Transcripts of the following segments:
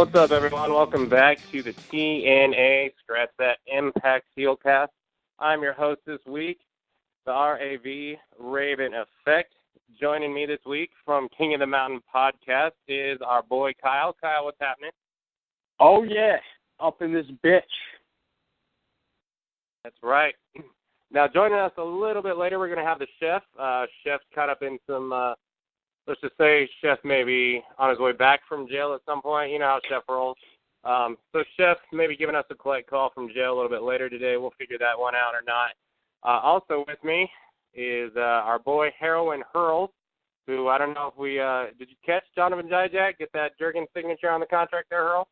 What's up, everyone? Welcome back to the TNA Scratch That Impact HeelCast. I'm your host this week, the RAV Raveneffect. Joining me this week from King of the Mountain podcast is our boy Kyle. Kyle, what's happening? Oh, yeah. Up in this bitch. That's right. Now, joining us a little bit later, we're going to have the chef. Chef's caught up in some, let's just say Chef may be on his way back from jail at some point. You know how Chef rolls. So Chef may be giving us a collect call from jail a little bit later today. We'll figure that one out or not. Also with me is our boy Heroin Hurls, who I don't know if we did you catch Donovan Dijak, get that Jurgen signature on the contract there, Hurl?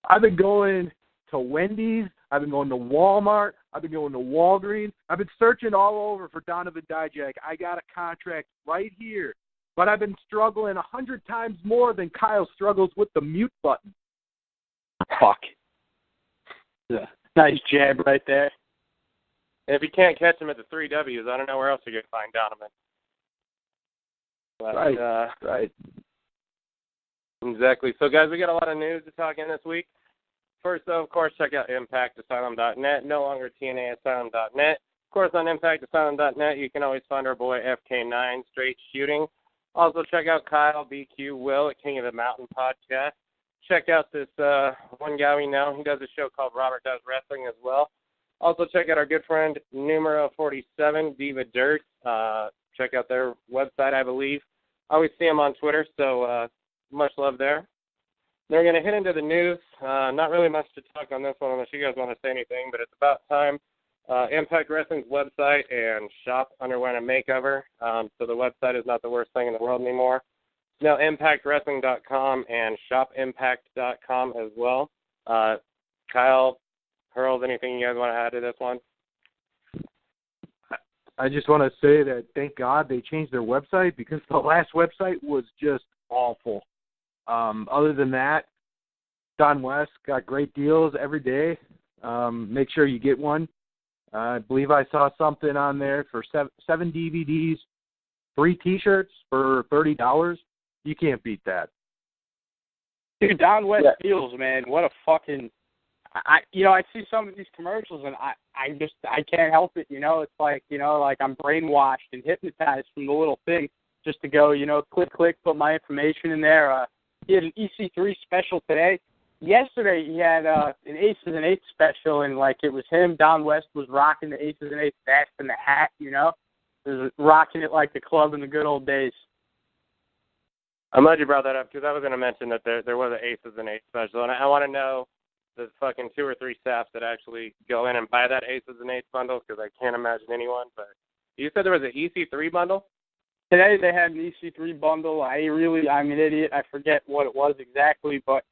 I've been going to Wendy's. I've been going to Walmart. I've been going to Walgreens. I've been searching all over for Donovan Dijak. I got a contract right here. But I've been struggling 100 times more than Kyle struggles with the mute button. Fuck. Yeah. Nice jab right there. And if you can't catch him at the 3 Ws, I don't know where else you're going to find Donovan. But, right. Exactly. So, guys, we got a lot of news to talk in this week. First, though, of course, check out ImpactAsylum.net, no longer TNAAsylum.net. Of course, on ImpactAsylum.net, you can always find our boy FK9 Straight Shooting. Also, check out Kyle BQ Will at King of the Mountain podcast. Check out this one guy we know. He does a show called Robert Does Wrestling as well. Also, check out our good friend Numero 47, Diva Dirt. Check out their website, I believe. I always see them on Twitter, so much love there. They're going to hit into the news. Not really much to talk on this one unless you guys want to say anything, but it's about time. Impact Wrestling's website and shop underwent a makeover, so the website is not the worst thing in the world anymore. It's now ImpactWrestling.com and ShopImpact.com as well. Kyle, Hurls, anything you guys want to add to this one? I just want to say that thank God they changed their website because the last website was just awful. Other than that, Don West got great deals every day. Make sure you get one. I believe I saw something on there for 7 DVDs, 3 T-shirts for $30. You can't beat that. Dude, Don West deals, man. What a fucking... I see some of these commercials and I can't help it, It's like, like I'm brainwashed and hypnotized from the little thing just to go, click, put my information in there. He had an EC3 special today. Yesterday he had an Aces and Eights special, and like it was him. Don West was rocking the Aces and Eights vest and the hat, He was rocking it like the club in the good old days. I'm glad you brought that up because I was going to mention that there was an Aces and Eights special, and I want to know the fucking 2 or 3 staffs that actually go in and buy that Aces and Eights bundle because I can't imagine anyone. But you said there was an EC3 bundle? Today they had an EC3 bundle. I'm an idiot. I forget what it was exactly, but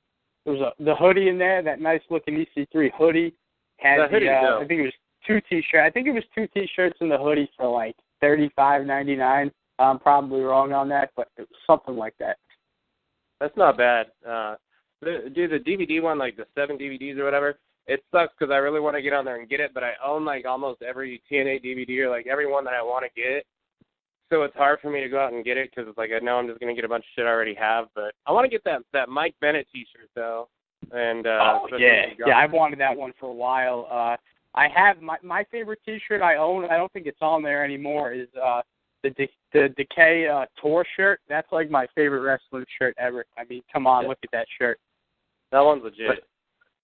there was the hoodie in there, that nice looking EC3 hoodie. Had I think it was 2 T-shirts. I think it was 2 T-shirts in the hoodie for like $35.99. I'm probably wrong on that, but it was something like that. That's not bad. The DVD one, like the 7 DVDs or whatever, it sucks because I really want to get on there and get it, but I own like almost every TNA DVD or like every one that I want to get. So it's hard for me to go out and get it because it's like I know I'm just going to get a bunch of shit I already have. But I want to get that Mike Bennett T-shirt, though. And I've wanted that one for a while. I have my favorite T-shirt I own. I don't think it's on there anymore. Is the Decay tour shirt. That's like my favorite wrestling shirt ever. I mean, come on, look at that shirt. That one's legit.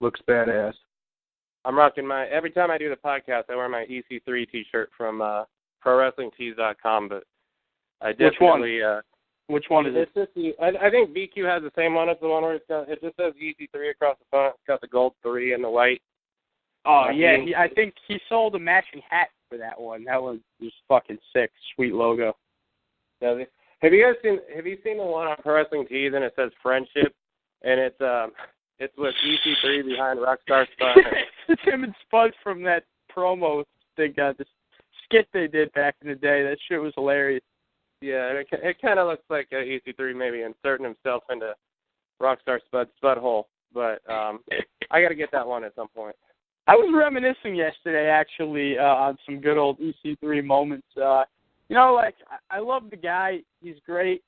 Looks badass. I'm rocking every time I do the podcast, I wear my EC3 T-shirt from ProWrestlingTees.com, but I definitely... Which one is it? I think BQ has the same one. It's the one where it just says EC3 across the front. It's got the gold 3 and the white. Oh, I think he sold a matching hat for that one. That one was fucking sick. Sweet logo. Have you seen the one on Pro Wrestling Tees and it says friendship and it's with EC3 behind Rockstar Spud? It's him and Spud from that promo thing, this skit they did back in the day. That shit was hilarious. Yeah, it kind of looks like EC3 maybe inserting himself into Rockstar Spud hole, but I got to get that one at some point. I was reminiscing yesterday, actually, on some good old EC3 moments. I love the guy. He's great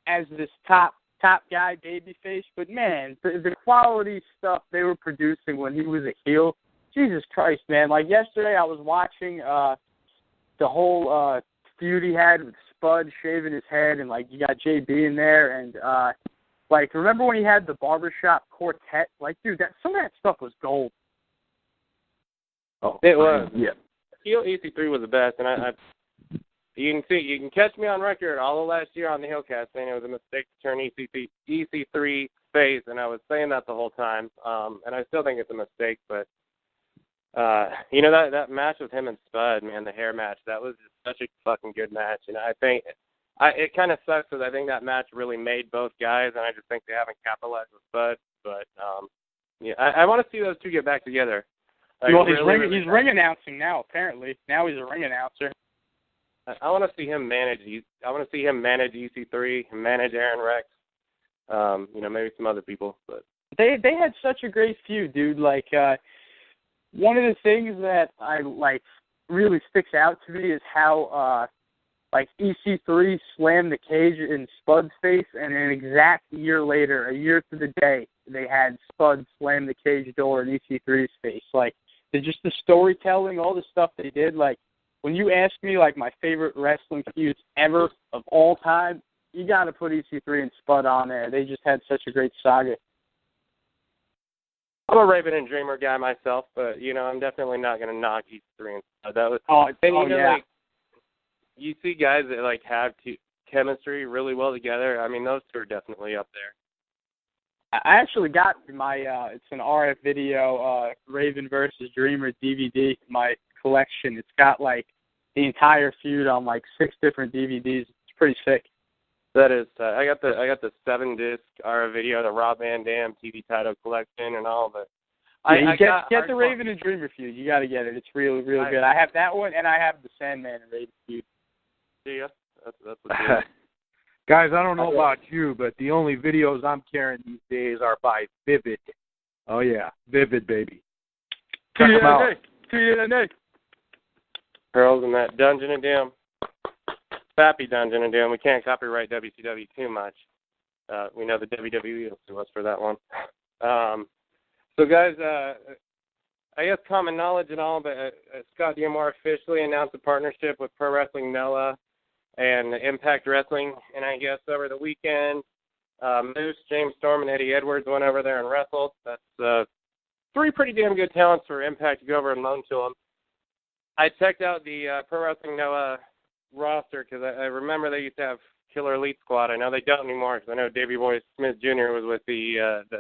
as this top top guy, babyface. But, man, the quality stuff they were producing when he was a heel, Jesus Christ, man. Like, yesterday I was watching the whole feud he had with Spud shaving his head, and, like, you got JB in there, and, like, remember when he had the barbershop quartet? Like, dude, some of that stuff was gold. Oh, it was. Yeah. Heel EC3 was the best, and you can catch me on record all of last year on the HeelCast saying it was a mistake to turn EC3 face, and I was saying that the whole time, and I still think it's a mistake, but you know, that match with him and Spud, man, the hair match, that was just such a fucking good match, and I think it kind of sucks because I think that match really made both guys, and I just think they haven't capitalized with Spud, but yeah, I want to see those two get back together. Well, he's ring announcing now, apparently. Now he's a ring announcer. I want to see him manage. I want to see him manage EC3 and manage Aaron Rex. You know, maybe some other people, but they had such a great feud, dude. Like one of the things that I like really sticks out to me is how like EC3 slammed the cage in Spud's face, and an exact year later, a year to the day, they had Spud slam the cage door in EC3's face. Like, just the storytelling, all the stuff they did. Like, when you ask me, like, my favorite wrestling feuds ever of all time, you got to put EC3 and Spud on there. They just had such a great saga. I'm a Raven and Dreamer guy myself, but, you know, I'm definitely not going to knock EC3 and Spud. That was, yeah. Like, you see guys that, like, have chemistry really well together. I mean, those two are definitely up there. I actually got my, it's an RF video, Raven versus Dreamer DVD, my collection. It's got, like, the entire feud on, like, 6 different DVDs. It's pretty sick. That is, I got the 7-disc RF video, the Rob Van Dam TV title collection, and all of it. Yeah, get the Raven and Dreamer feud. You got to get it. It's really, really good. I have that one, and I have the Sandman and Raven feud. Yeah, that's what it is. Guys, I don't know about you, but the only videos I'm carrying these days are by Vivid. Oh, yeah, Vivid, baby. Check them out. Hurls in that Dungeon of Doom. Sappy Dungeon of Doom. We can't copyright WCW too much. We know the WWE will sue us for that one. So, guys, I guess common knowledge and all, but Scott D'Amore officially announced a partnership with Pro Wrestling Noah and Impact Wrestling, and I guess over the weekend, Moose, James Storm, and Eddie Edwards went over there and wrestled. That's 3 pretty damn good talents for Impact to go over and loan to them. I checked out the Pro Wrestling Noah roster because I remember they used to have Killer Elite Squad. I know they don't anymore because I know Davey Boy Smith Jr. was with the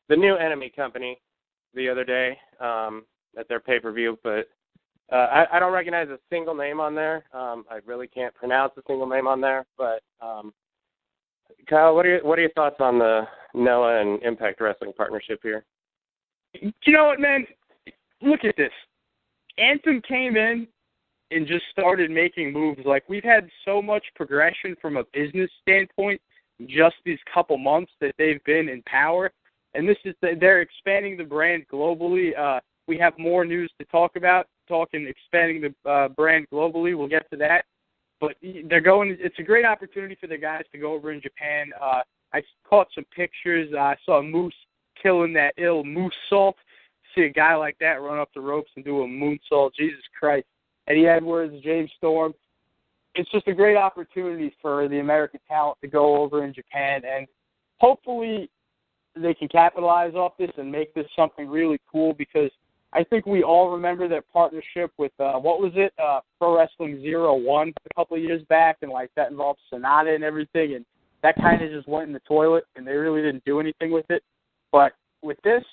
new Enemy company the other day at their pay-per-view, but I don't recognize a single name on there. I really can't pronounce a single name on there. But Kyle, what are your thoughts on the Noah and Impact Wrestling partnership here? You know what, man? Look at this. Anthem came in and just started making moves. Like, we've had so much progression from a business standpoint just these couple months that they've been in power. And this is they're expanding the brand globally. We have more news to talk about. Expanding the brand globally. We'll get to that. But it's a great opportunity for the guys to go over in Japan. I caught some pictures. I saw Moose killing that ill moonsault. See a guy like that run up the ropes and do a moonsault. Jesus Christ. Eddie Edwards, James Storm. It's just a great opportunity for the American talent to go over in Japan, and hopefully they can capitalize off this and make this something really cool, because I think we all remember their partnership with, Pro Wrestling 01 a couple of years back, and, like, that involved Sonata and everything, and that kind of just went in the toilet, and they really didn't do anything with it. But with this,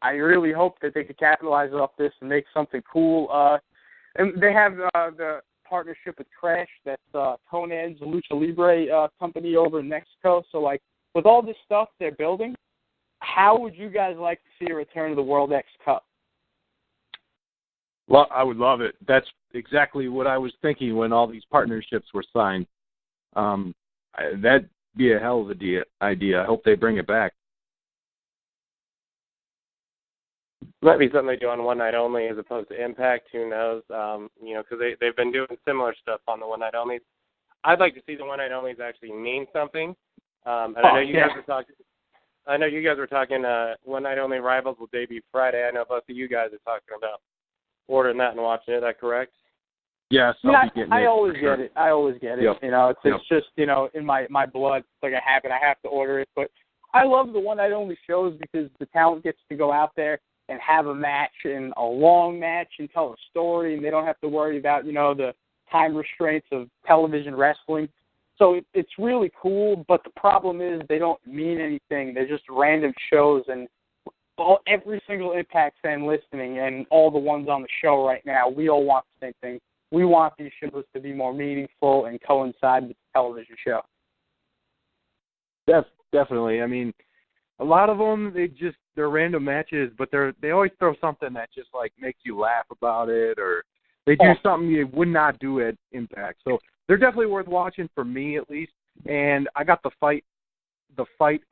I really hope that they could capitalize off this and make something cool. And they have the partnership with Crash, that's Conan's Lucha Libre company over in Mexico. So, like, with all this stuff they're building, how would you guys like to see a return of the World X Cup? Well, I would love it. That's exactly what I was thinking when all these partnerships were signed. That'd be a hell of an idea. I hope they bring it back. Might be something they do on One Night Only as opposed to Impact. Who knows? Because they've been doing similar stuff on the One Night Onlys. I'd like to see the One Night Onlys actually mean something. And I know you guys were talking. I know you guys were talking. One Night Only Rivals will debut Friday. I know both of you guys are talking about ordering that and watching it. Is that correct? Yes, I always get it. I always get it. Yep. You know, it's just, you know, in my blood. It's like a habit. I have to order it. But I love the One Night Only shows because the talent gets to go out there and have a match, and a long match, and tell a story, and they don't have to worry about, you know, the time restraints of television wrestling. So it's really cool, but the problem is they don't mean anything. They're just random shows, and every single Impact fan listening and all the ones on the show right now, we all want the same thing. We want these shows to be more meaningful and coincide with the television show. Definitely. I mean, a lot of them, they're random matches, but they always throw something that just, like, makes you laugh about it, or they do something you would not do at Impact. So they're definitely worth watching for me, at least. And I got the Fight FITE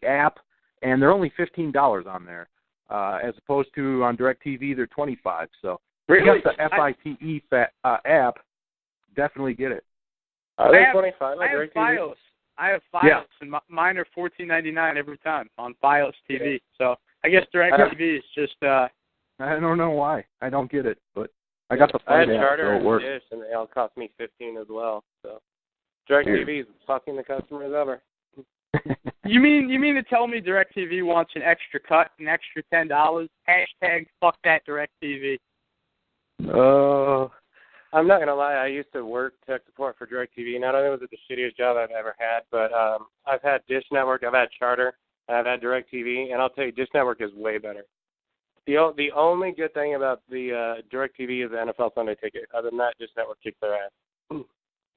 app, and they're only $15 on there, as opposed to on DirecTV they're $25. So really? If you got the FITE app, definitely get it. Are they $25 on DirecTV? Fios. I have Fios, and mine are $14.99 every time on Fios TV. Yeah. So I guess DirecTV is just. I don't know why. I don't get it, but I got the Fight app, Charter so it works. Dish, and they all cost me $15 as well. So DirecTV is fucking the customers over. You mean to tell me DirecTV wants an extra cut, an extra $10? Hashtag fuck that DirecTV. I'm not gonna lie. I used to work tech support for DirecTV. Not only was it the shittiest job I've ever had, but I've had Dish Network, I've had Charter, and I've had DirecTV, and I'll tell you, Dish Network is way better. The only good thing about the DirecTV is the NFL Sunday Ticket. Other than that, Dish Network kicks their ass.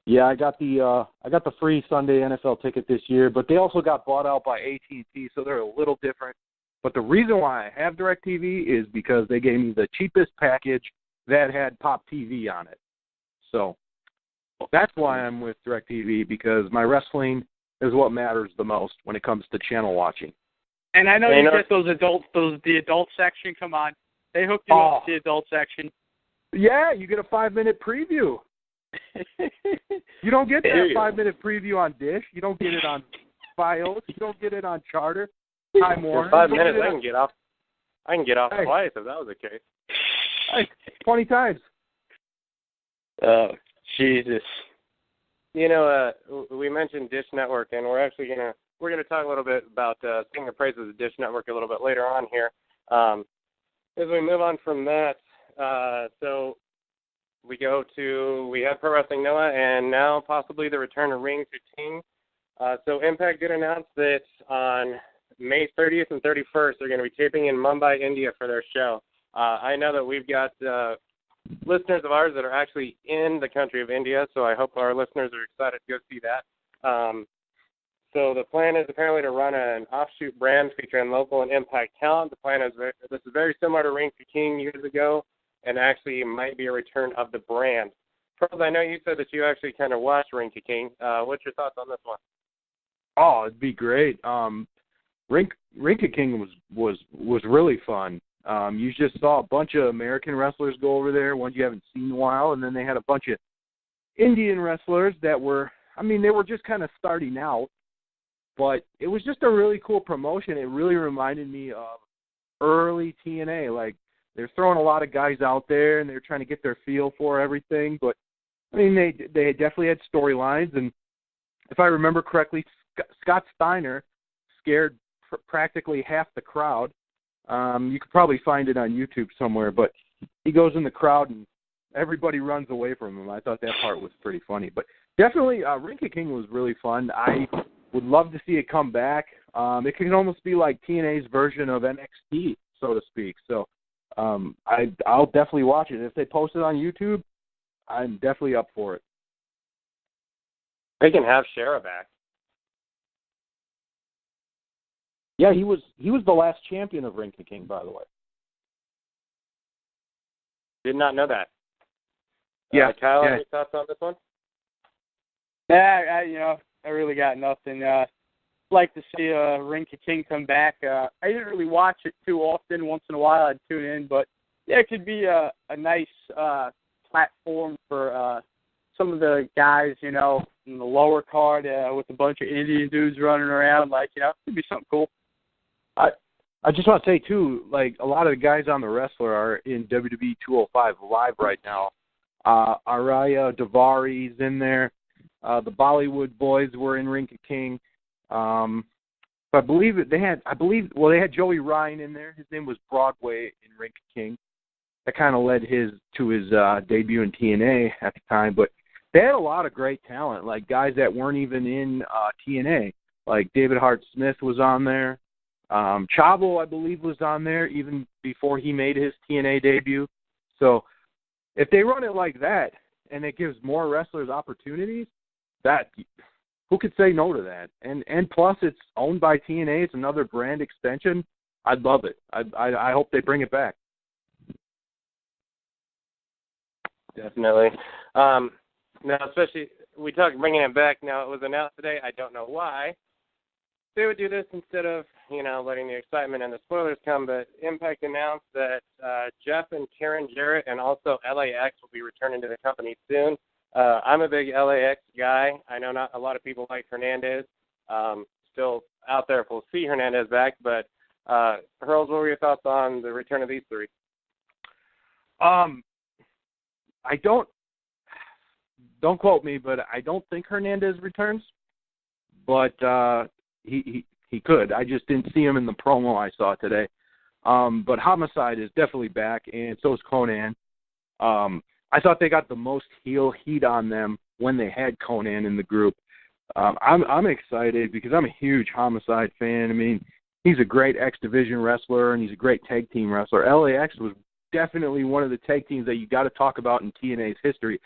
Yeah, I got the free Sunday NFL Ticket this year, but they also got bought out by AT&T, so they're a little different. But the reason why I have DirecTV is because they gave me the cheapest package that had Pop TV on it. So that's why I'm with DirecTV, because my wrestling is what matters the most when it comes to channel watching. And I know you get the adult section. Come on, they hooked you up with the adult section. Yeah, you get a 5-minute preview. You don't get that 5-minute preview on Dish. You don't get it on Fios. You don't get it on Charter. Time Warner. 5 minutes, I can get off. I can get off twice if that was the case. 20 times. Oh, Jesus. You know, we mentioned Dish Network, and we're actually gonna talk a little bit about sing the praises of Dish Network a little bit later on here. As we move on from that, so we have Pro Wrestling Noah, and now possibly the return of Ring to King. So Impact did announce that on May 30th and 31st, they're going to be taping in Mumbai, India for their show. I know that we've got listeners of ours that are actually in the country of India, so I hope our listeners are excited to go see that. So the plan is apparently to run an offshoot brand featuring local and Impact talent. The plan is this is very similar to Ring to King years ago, and actually might be a return of the brand. Pearls, I know you said that you actually kind of watched Ring to King. What's your thoughts on this one? Oh, it'd be great. Ring to King was really fun. You just saw a bunch of American wrestlers go over there, ones you haven't seen in a while, and then they had a bunch of Indian wrestlers that they were just kind of starting out, but it was just a really cool promotion. It really reminded me of early TNA. Like, they're throwing a lot of guys out there, and they're trying to get their feel for everything, but, they definitely had storylines, and if I remember correctly, Scott Steiner scared practically half the crowd. You could probably find it on YouTube somewhere, but he goes in the crowd and everybody runs away from him. I thought that part was pretty funny. But definitely, Ring to King was really fun. I would love to see it come back. It can almost be like TNA's version of NXT, so to speak. So I'll definitely watch it. If they post it on YouTube, I'm definitely up for it. They can have Shara back. Yeah, he was the last champion of Ring to King, by the way. Did not know that. Yeah. Kyle, any thoughts on this one? Yeah, I really got nothing. Like to see Ring to King come back. I didn't really watch it too often. Once in a while, I'd tune in, but yeah, it could be a nice platform for some of the guys, you know, in the lower card with a bunch of Indian dudes running around, like, you know, it'd be something cool. I just want to say, too, like, a lot of the guys on the wrestler are in WWE 205 Live right now. Araya Davari's in there. The Bollywood boys were in Ring of King. I believe they had Joey Ryan in there. His name was Broadway in Ring of King. That kind of led to his debut in TNA at the time. But they had a lot of great talent, like guys that weren't even in TNA. Like David Hart Smith was on there. Chavo, I believe, was on there even before he made his TNA debut. So if they run it like that and it gives more wrestlers opportunities, that who could say no to that? And plus, it's owned by TNA. It's another brand extension. I'd love it. I hope they bring it back. Definitely. Now, especially we talk bringing it back. Now, it was announced today. I don't know why they would do this instead of, you know, letting the excitement and the spoilers come, but Impact announced that Jeff and Karen Jarrett and also LAX will be returning to the company soon. I'm a big LAX guy. I know not a lot of people like Hernandez. Still out there if we'll see Hernandez back, but Hurls, what were your thoughts on the return of these three? I don't quote me, but I don't think Hernandez returns. But he could. I just didn't see him in the promo I saw today. But Homicide is definitely back, and so is Conan. I thought they got the most heel heat on them when they had Conan in the group. I'm excited because I'm a huge Homicide fan. I mean, he's a great X Division wrestler, and he's a great tag team wrestler. LAX was definitely one of the tag teams that you got to talk about in TNA's history.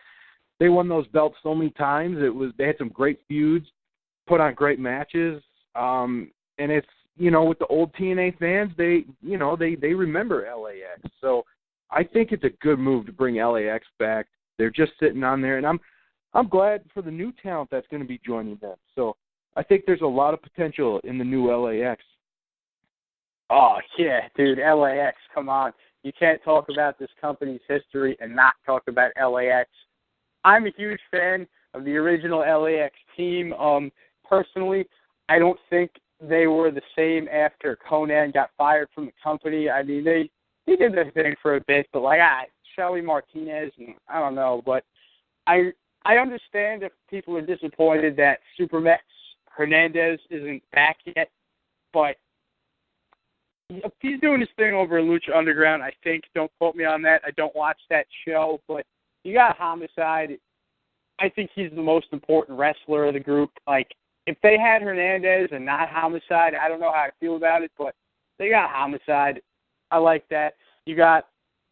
They won those belts so many times. They had some great feuds, put on great matches. And it's, you know, with the old TNA fans, they remember LAX. So I think it's a good move to bring LAX back. They're just sitting on there, and I'm glad for the new talent that's going to be joining them. So I think there's a lot of potential in the new LAX. Oh, yeah, dude, LAX, come on. You can't talk about this company's history and not talk about LAX. I'm a huge fan of the original LAX team. Personally, I don't think they were the same after Conan got fired from the company. I mean, they did their thing for a bit, but like Shelly Martinez, and I don't know, but I understand if people are disappointed that Supermax Hernandez isn't back yet, but he's doing his thing over in Lucha Underground, I think. Don't quote me on that. I don't watch that show, but you got Homicide. I think he's the most important wrestler of the group. Like, if they had Hernandez and not Homicide, I don't know how I feel about it, but they got Homicide. I like that. You got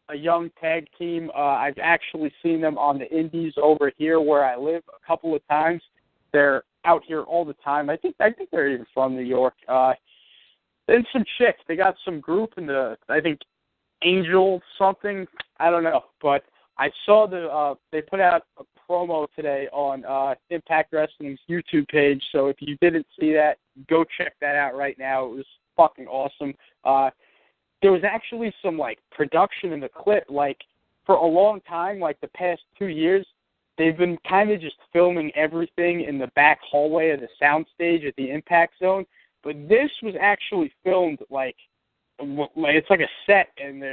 a young tag team. I've actually seen them on the indies over here where I live a couple of times. They're out here all the time. I think they're even from New York. And some chicks. They got some group in I think Angel something. I don't know, but I saw they put out a promo today on Impact Wrestling's YouTube page. So if you didn't see that, go check that out right now. It was fucking awesome. There was actually some like production in the clip. Like for a long time, like the past 2 years, they've been kind of just filming everything in the back hallway of the soundstage at the Impact Zone. But this was actually filmed like it's like a set, and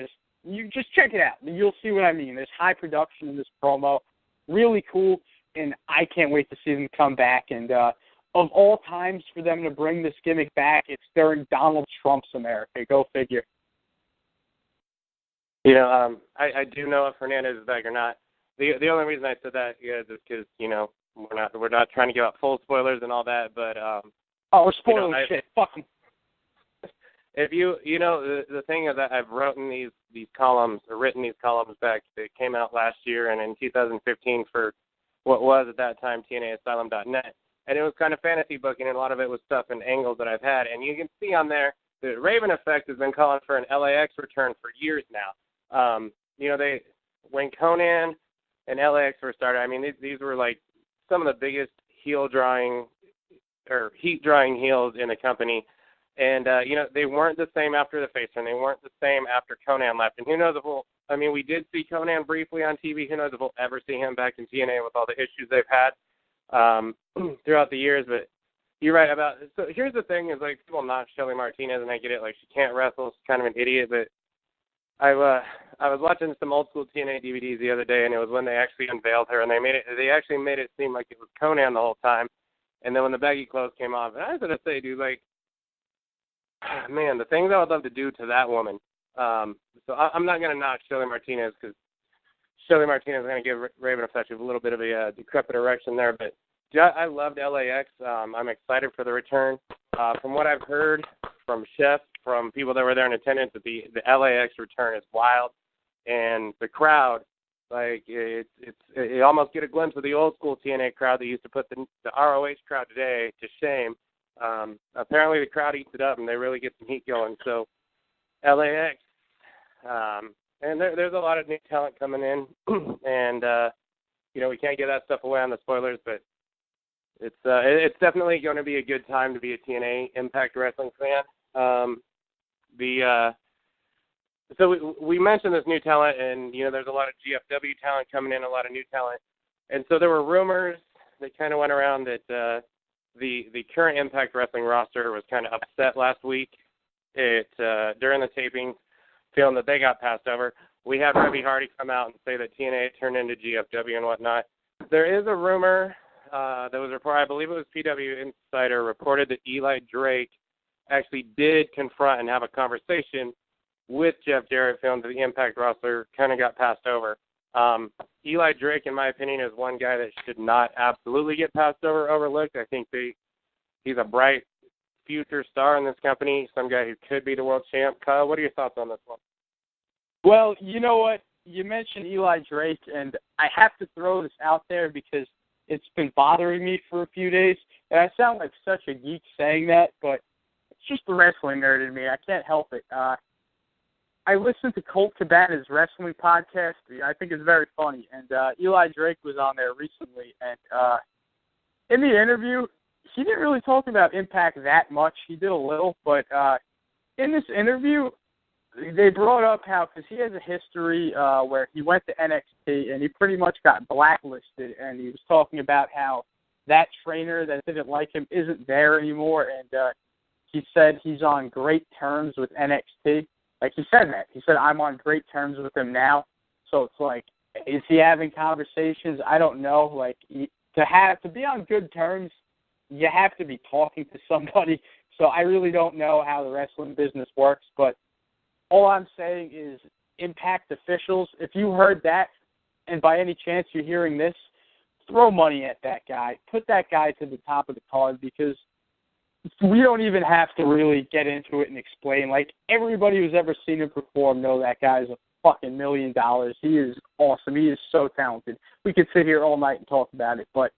you just check it out. You'll see what I mean. There's high production in this promo. Really cool, and I can't wait to see them come back. And of all times for them to bring this gimmick back, it's during Donald Trump's America. Go figure. You know, I do know if Hernandez is back or not. The only reason I said that is because, you know, we're not trying to give out full spoilers and all that, but we're spoiling shit. Fuck them. If you know, the thing is that I've written these columns back that came out last year and in 2015 for what was at that time TNAasylum.net, and it was kind of fantasy booking, and a lot of it was stuff and angles that I've had, and you can see on there that Raveneffect has been calling for an LAX return for years now. You know, when Conan and LAX first started, I mean, these were like some of the biggest heat drawing heels in the company. And, they weren't the same after the face turn. They weren't the same after Conan left. And who knows if we did see Conan briefly on TV. Who knows if we'll ever see him back in TNA with all the issues they've had throughout the years. But you're right about it. So here's the thing is, like, people knock Shelly Martinez, and I get it. Like, she can't wrestle. She's kind of an idiot. But I was watching some old school TNA DVDs the other day, and it was when they actually unveiled her, and they actually made it seem like it was Conan the whole time. And then when the baggy clothes came off, and I was going to say, dude, like, man, the things I would love to do to that woman. So I'm not going to knock Shelly Martinez because Shelly Martinez is going to give Raveneffect a little bit of a decrepit erection there. But yeah, I loved LAX. I'm excited for the return. From what I've heard from chefs, from people that were there in attendance, that the LAX return is wild. And the crowd, like, you almost get a glimpse of the old school TNA crowd that used to put the ROH crowd today to shame. Apparently the crowd eats it up, and they really get some heat going. So LAX, and there's a lot of new talent coming in, and we can't give that stuff away on the spoilers, but it's definitely going to be a good time to be a TNA Impact Wrestling fan. So we mentioned this new talent, and there's a lot of GFW talent coming in, a lot of new talent, and so there were rumors that kind of went around that the current Impact Wrestling roster was kind of upset last week during the taping, feeling that they got passed over. We had Reby Hardy come out and say that TNA turned into GFW and whatnot. There is a rumor that was reported, I believe it was PW Insider, reported that Eli Drake actually did confront and have a conversation with Jeff Jarrett, feeling that the Impact roster kind of got passed over. Eli Drake, in my opinion, is one guy that should not absolutely get passed over, overlooked. I think he's a bright future star in this company, some guy who could be the world champ. Kyle, what are your thoughts on this one? Well, you know what? You mentioned Eli Drake, and I have to throw this out there because it's been bothering me for a few days. And I sound like such a geek saying that, but it's just the wrestling nerd in me. I can't help it. I listened to Colt Cabana's wrestling podcast. I think it's very funny. And Eli Drake was on there recently. And in the interview, he didn't really talk about Impact that much. He did a little. But in this interview, they brought up how, because he has a history where he went to NXT and he pretty much got blacklisted. And he was talking about how that trainer that didn't like him isn't there anymore. And he said he's on great terms with NXT. Like, he said that. He said, I'm on great terms with him now. So it's like, is he having conversations? I don't know. Like, to be on good terms, you have to be talking to somebody. So I really don't know how the wrestling business works. But all I'm saying is, Impact officials, if you heard that, and by any chance you're hearing this, throw money at that guy. Put that guy to the top of the card, because we don't even have to really get into it and explain. Like, everybody who's ever seen him perform know that guy's a fucking $1 million. He is awesome. He is so talented. We could sit here all night and talk about it. But,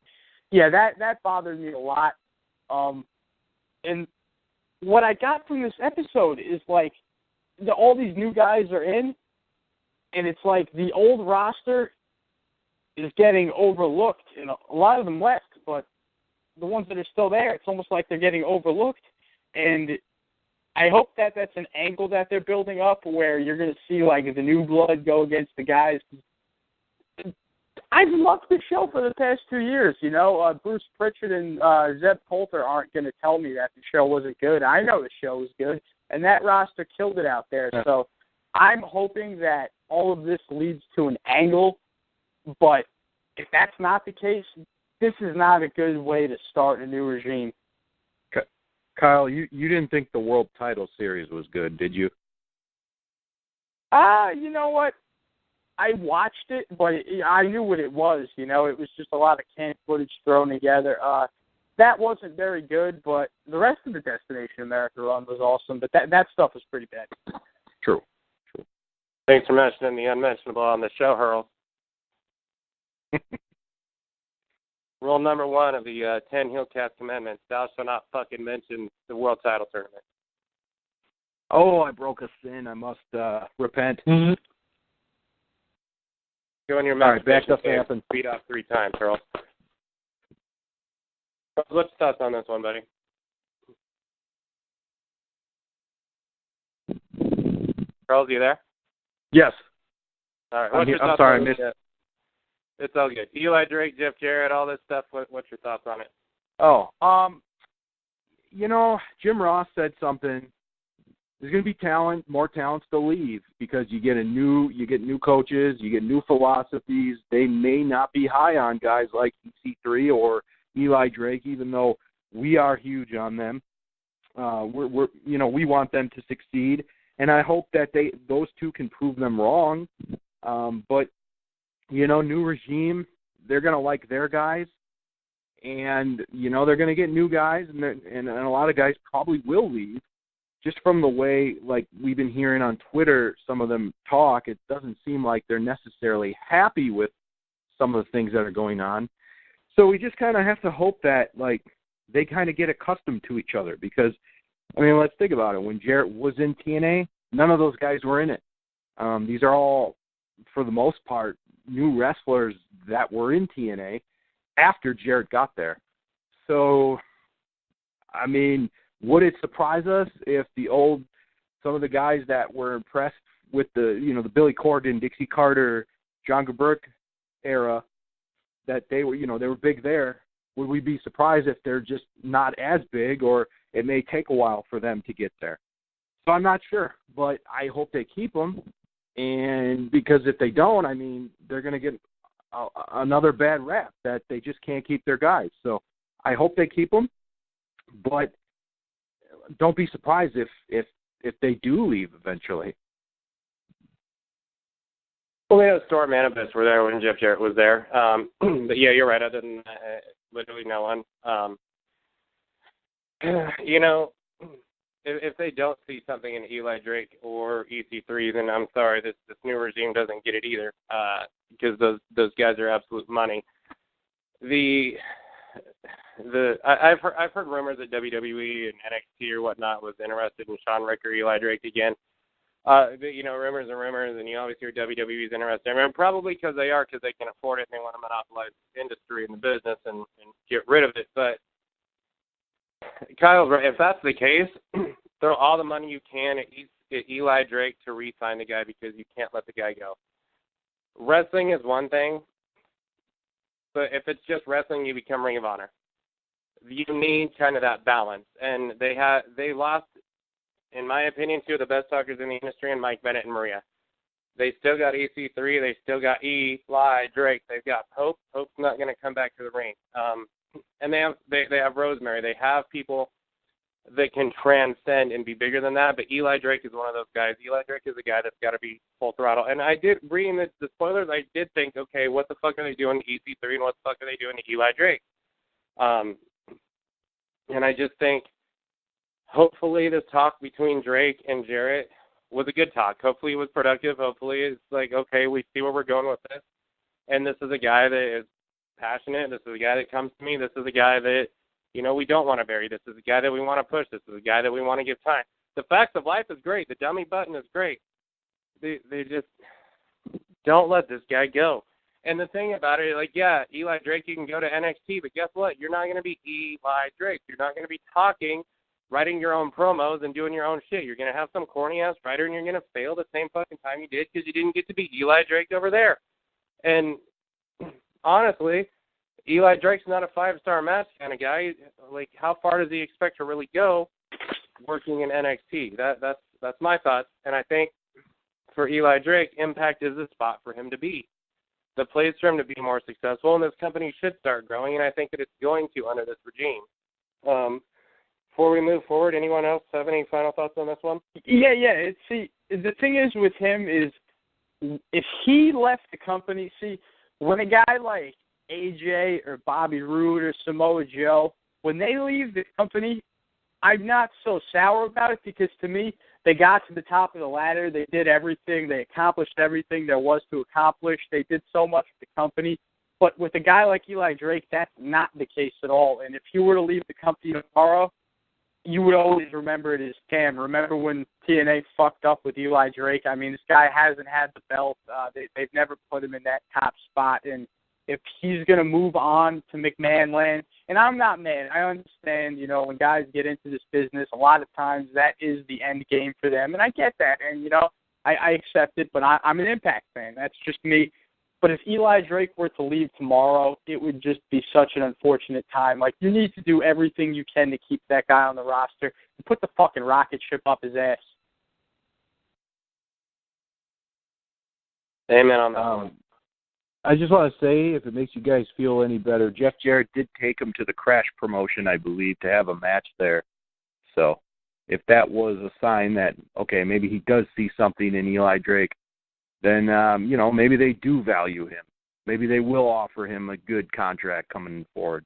yeah, that bothered me a lot. And what I got from this episode is, like, all these new guys are in, and it's like the old roster is getting overlooked. And a lot of them left, but the ones that are still there, it's almost like they're getting overlooked. And I hope that that's an angle that they're building up where you're going to see, like, the new blood go against the guys. I've loved the show for the past 2 years. Bruce Pritchard and Zeb Coulter aren't going to tell me that the show wasn't good. I know the show was good, and that roster killed it out there. So I'm hoping that all of this leads to an angle, but if that's not the case, this is not a good way to start a new regime. Kyle, you didn't think the World Title Series was good, did you? You know what? I watched it, but I knew what it was. It was just a lot of canned footage thrown together. That wasn't very good, but the rest of the Destination America run was awesome. But that stuff was pretty bad. True. Thanks for mentioning the unmentionable on the show, Hurls. Rule number 1 of the 10 HeelCast commandments: thou shalt not fucking mention the world title tournament. Oh, I broke a sin. I must repent. Mm-hmm. Go in your mouth. All right, back up and beat off 3 times, Hurls. What's your thoughts on this one, buddy? Hurls, you there? Yes. All right. I'm sorry, I missed it. It's all good. Eli Drake, Jeff Jarrett, all this stuff. What's your thoughts on it? Oh, Jim Ross said something. There's going to be more talents to leave because you get new coaches, you get new philosophies. They may not be high on guys like EC3 or Eli Drake, even though we are huge on them. We want them to succeed, and I hope that those two can prove them wrong. But new regime, they're going to like their guys, and they're going to get new guys, and a lot of guys probably will leave. Just from the way, like, we've been hearing on Twitter, some of them talk, it doesn't seem like they're necessarily happy with some of the things that are going on. So we just kind of have to hope that, like, they kind of get accustomed to each other because, I mean, let's think about it. When Jarrett was in TNA, none of those guys were in it. These are all, for the most part, new wrestlers that were in TNA after Jarrett got there. So, I mean, would it surprise us if some of the guys that were impressed with the Billy Corgan, Dixie Carter, John Geberk era, that they were big there? Would we be surprised if they're just not as big, or it may take a while for them to get there? So I'm not sure, but I hope they keep them, and because if they don't, I mean, they're going to get another bad rap that they just can't keep their guys. So I hope they keep them, but don't be surprised if they do leave eventually. Well, yeah, Storm and Abyss were there when Jeff Jarrett was there. But yeah, you're right. Other than that, literally no one. If they don't see something in Eli Drake or EC3, then I'm sorry, this new regime doesn't get it either, because those guys are absolute money. I've heard rumors that WWE and NXT or whatnot was interested in Sean Rick or Eli Drake again. Rumors and rumors, and you always hear WWE's interested. I mean, probably because they can afford it and they want to monopolize the industry and the business and get rid of it. But Kyle's right. If that's the case, throw all the money you can at Eli Drake to re-sign the guy because you can't let the guy go. Wrestling is one thing, but if it's just wrestling, you become Ring of Honor. You need kind of that balance, and they lost, in my opinion, two of the best talkers in the industry, and Mike Bennett and Maria. They still got EC3. They still got Eli Drake. They've got Hope. Hope's not going to come back to the ring. And they have Rosemary. They have people that can transcend and be bigger than that. But Eli Drake is one of those guys. Eli Drake is a guy that's got to be full throttle. And I did, reading the spoilers, I did think, okay, what the fuck are they doing to EC3 and what the fuck are they doing to Eli Drake? And I just think, hopefully this talk between Drake and Jarrett was a good talk. Hopefully it was productive. Hopefully it's like, okay, we see where we're going with this. And this is a guy that is passionate. This is a guy that comes to me. This is a guy that, we don't want to bury. This is a guy that we want to push. This is a guy that we want to give time. The Facts of Life is great. The dummy button is great. They just don't let this guy go. And the thing about it, like, yeah, Eli Drake, you can go to NXT, but guess what? You're not going to be Eli Drake. You're not going to be talking, writing your own promos and doing your own shit. You're going to have some corny-ass writer, and you're going to fail the same fucking time you did because you didn't get to be Eli Drake over there. And honestly, Eli Drake's not a 5-star match kind of guy. Like, how far does he expect to really go working in NXT? That's my thoughts. And I think for Eli Drake, Impact is the spot for him to be. The place for him to be more successful, and this company should start growing, and I think that it's going to under this regime. Before we move forward, anyone else have any final thoughts on this one? Yeah. See, the thing is with him is if he left the company, when a guy like AJ or Bobby Roode or Samoa Joe, when they leave the company, I'm not so sour about it because to me, they got to the top of the ladder. They did everything. They accomplished everything there was to accomplish. They did so much for the company. But with a guy like Eli Drake, that's not the case at all. And if you were to leave the company tomorrow, you would always remember it as Cam. Remember when TNA fucked up with Eli Drake? I mean, this guy hasn't had the belt. They've never put him in that top spot. And if he's going to move on to McMahon land, and I'm not mad. I understand, when guys get into this business, a lot of times that is the end game for them, and I get that. And, I accept it, but I'm an Impact fan. That's just me. But if Eli Drake were to leave tomorrow, it would just be such an unfortunate time. Like, you need to do everything you can to keep that guy on the roster and put the fucking rocket ship up his ass. Amen on that. I just want to say, if it makes you guys feel any better, Jeff Jarrett did take him to the Crash promotion, I believe, to have a match there. So if that was a sign that, okay, maybe he does see something in Eli Drake, then, maybe they do value him. Maybe they will offer him a good contract coming forward.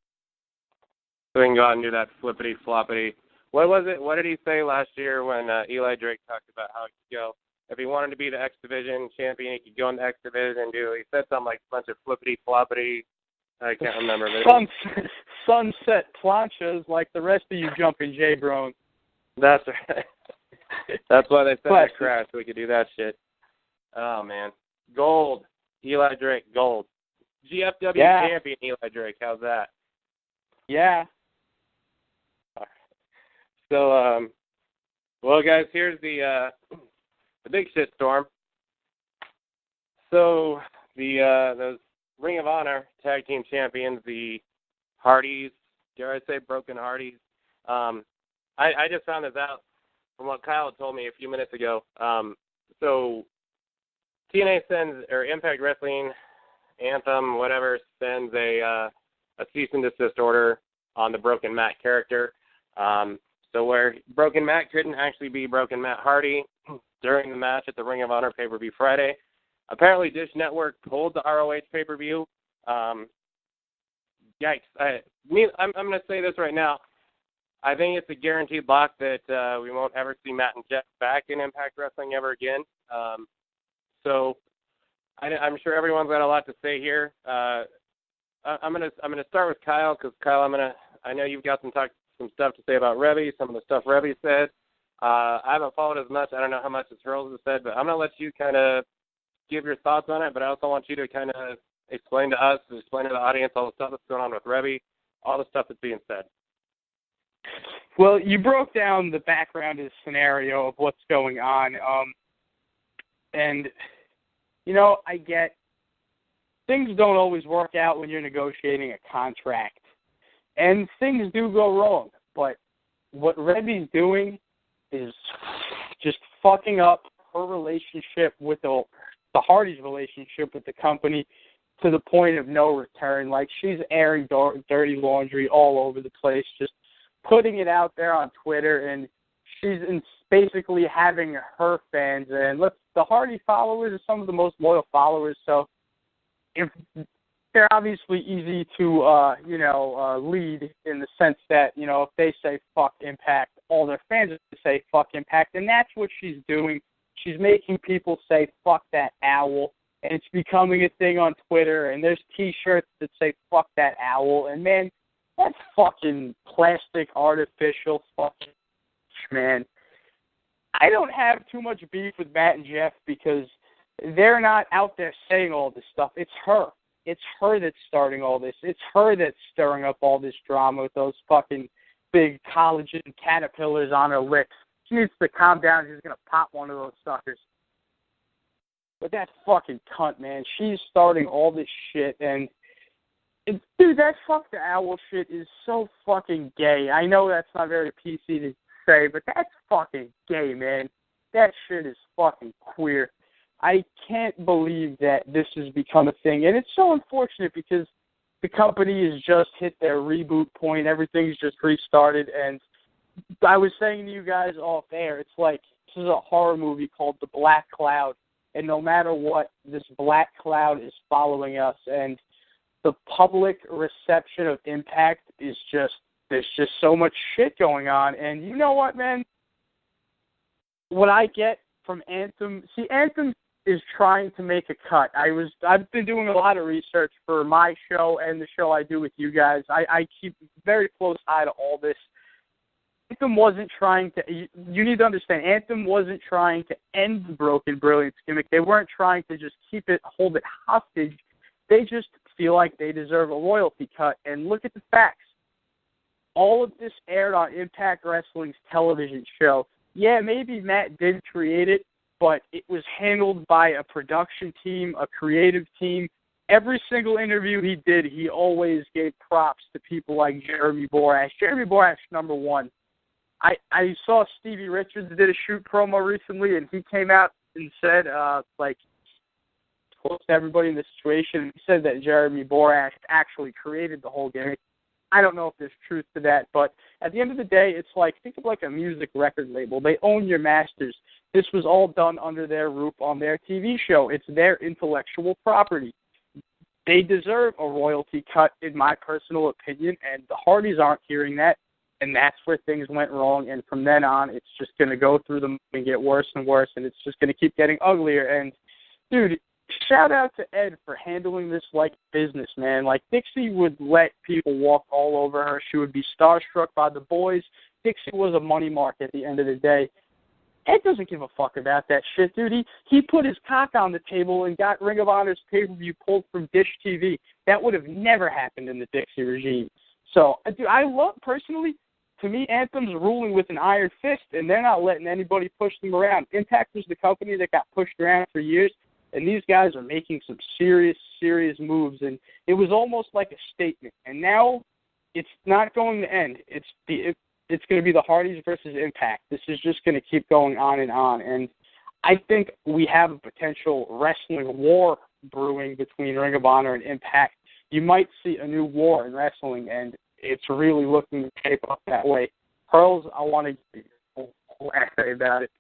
So we can go out and do that flippity-floppity. What was it? What did he say last year when Eli Drake talked about how he could go? If he wanted to be the X Division champion, he could go in the X Division and do. He said something like a bunch of flippity-floppity. I can't remember. Sunset planchas like the rest of you jumping J Brone. That's right. That's why they said that Crash, so we could do that shit. Oh, man. Gold. Eli Drake, gold. GFW champion Eli Drake. How's that? Yeah. So, well, guys, here's the big shit storm. So, those Ring of Honor tag team champions, the Hardys, dare I say Broken Hardys. I just found this out from what Kyle had told me a few minutes ago. So, TNA sends, or Impact Wrestling, Anthem, whatever, sends a cease and desist order on the Broken Matt character. So where Broken Matt couldn't actually be Broken Matt Hardy during the match at the Ring of Honor pay-per-view Friday. Apparently Dish Network pulled the ROH pay-per-view. Yikes. I'm going to say this right now. I think it's a guaranteed lock that we won't ever see Matt and Jeff back in Impact Wrestling ever again. So I'm sure everyone's got a lot to say here. I'm gonna start with Kyle, because Kyle, I know you've got some stuff to say about Reby, some of the stuff Reby said. I haven't followed as much. I don't know how much as Hurls has said, but I'm gonna let you kind of give your thoughts on it. But I also want you to kind of explain to us, explain to the audience all the stuff that's going on with Reby, all the stuff that's being said. Well, you broke down the background of the scenario of what's going on. And, I get things don't always work out when you're negotiating a contract. And things do go wrong. But what Reby's doing is just fucking up her relationship with the Hardy's relationship with the company to the point of no return. Like, she's airing dirty laundry all over the place, just putting it out there on Twitter, and she's basically having her fans, and the Hardy followers are some of the most loyal followers, so if they're obviously easy to, lead in the sense that, if they say fuck Impact, all their fans say fuck Impact, and that's what she's doing. She's making people say fuck that owl, and it's becoming a thing on Twitter, and there's T-shirts that say fuck that owl, and man, that's fucking plastic, artificial fucking, man. I don't have too much beef with Matt and Jeff because they're not out there saying all this stuff. It's her. It's her that's starting all this. It's her that's stirring up all this drama with those fucking big collagen caterpillars on her lips. She needs to calm down. She's going to pop one of those suckers. But that fucking cunt, man, she's starting all this shit, and dude, that fuck the owl shit is so fucking gay. I know that's not very PC to say, but that's fucking gay, man. That shit is fucking queer. I can't believe that this has become a thing, and it's so unfortunate because the company has just hit their reboot point. Everything's just restarted, and I was saying to you guys off air, it's like this is a horror movie called The Black Cloud, and no matter what, this black cloud is following us, and the public reception of Impact is just, there's just so much shit going on. And you know what, man? What I get from Anthem, Anthem is trying to make a cut. I've been doing a lot of research for my show and the show I do with you guys. I keep very close eye to all this. Anthem wasn't trying to, you need to understand, Anthem wasn't trying to end the Broken Brilliance gimmick. They weren't trying to just hold it hostage. They just feel like they deserve a royalty cut. And look at the facts. All of this aired on Impact Wrestling's television show. Yeah, maybe Matt did create it, but it was handled by a production team, a creative team. Every single interview he did, he always gave props to people like Jeremy Borash. Jeremy Borash, number one. I saw Stevie Richards did a shoot promo recently, and he came out and said, told everybody in the situation, he said that Jeremy Borash actually created the whole gimmick. I don't know if there's truth to that, but at the end of the day, it's like, think of like a music record label. They own your masters. This was all done under their roof on their TV show. It's their intellectual property. They deserve a royalty cut, in my personal opinion, and the Hardys aren't hearing that, and that's where things went wrong, and from then on, it's just going to go through them and get worse and worse, and it's just going to keep getting uglier. And, dude, shout out to Ed for handling this like business, man. Like, Dixie would let people walk all over her. She would be starstruck by the boys. Dixie was a money mark at the end of the day. Ed doesn't give a fuck about that shit, dude. He put his cock on the table and got Ring of Honor's pay-per-view pulled from Dish TV. That would have never happened in the Dixie regime. So, dude, I love, personally, to me, Anthem's ruling with an iron fist, and they're not letting anybody push them around. Impact was the company that got pushed around for years, and these guys are making some serious, serious moves, and it was almost like a statement. And now it's not going to end. It's going to be the Hardys versus Impact. This is just going to keep going on, and I think we have a potential wrestling war brewing between Ring of Honor and Impact. You might see a new war in wrestling, and it's really looking to shape up that way. Hurls, I want to get a whole essay about it.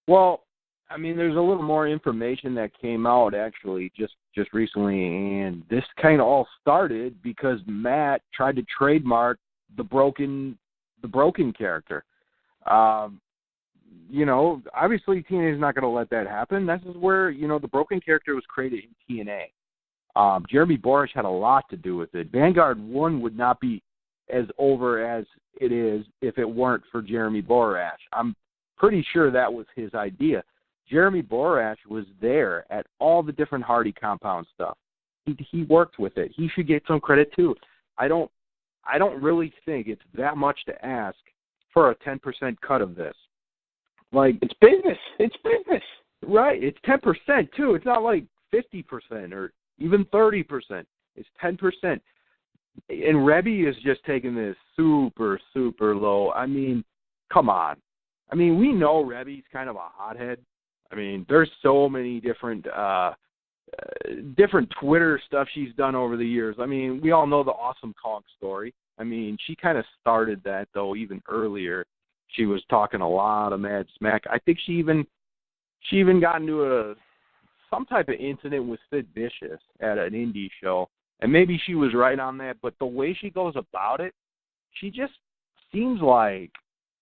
Well, I mean, there's a little more information that came out actually just recently, and this kind of all started because Matt tried to trademark the broken character. You know, obviously TNA is not going to let that happen. This is where, you know, the broken character was created in TNA. Jeremy Borash had a lot to do with it. Vanguard 1 would not be as over as it is if it weren't for Jeremy Borash. I'm pretty sure that was his idea. Jeremy Borash was there at all the different Hardy compound stuff. He worked with it. He should get some credit too. I don't really think it's that much to ask for a 10% cut of this. Like, it's business. It's business. Right. It's 10% too. It's not like 50% or even 30%. It's 10%. And Reby is just taking this super, super low. I mean, come on. I mean, we know Reby's kind of a hothead. I mean, there's so many different Twitter stuff she's done over the years. I mean, we all know the Awesome Kong story. I mean, she kind of started that, though, even earlier. She was talking a lot of mad smack. I think she even got into some type of incident with Sid Vicious at an indie show, and maybe she was right on that, but the way she goes about it, she just seems like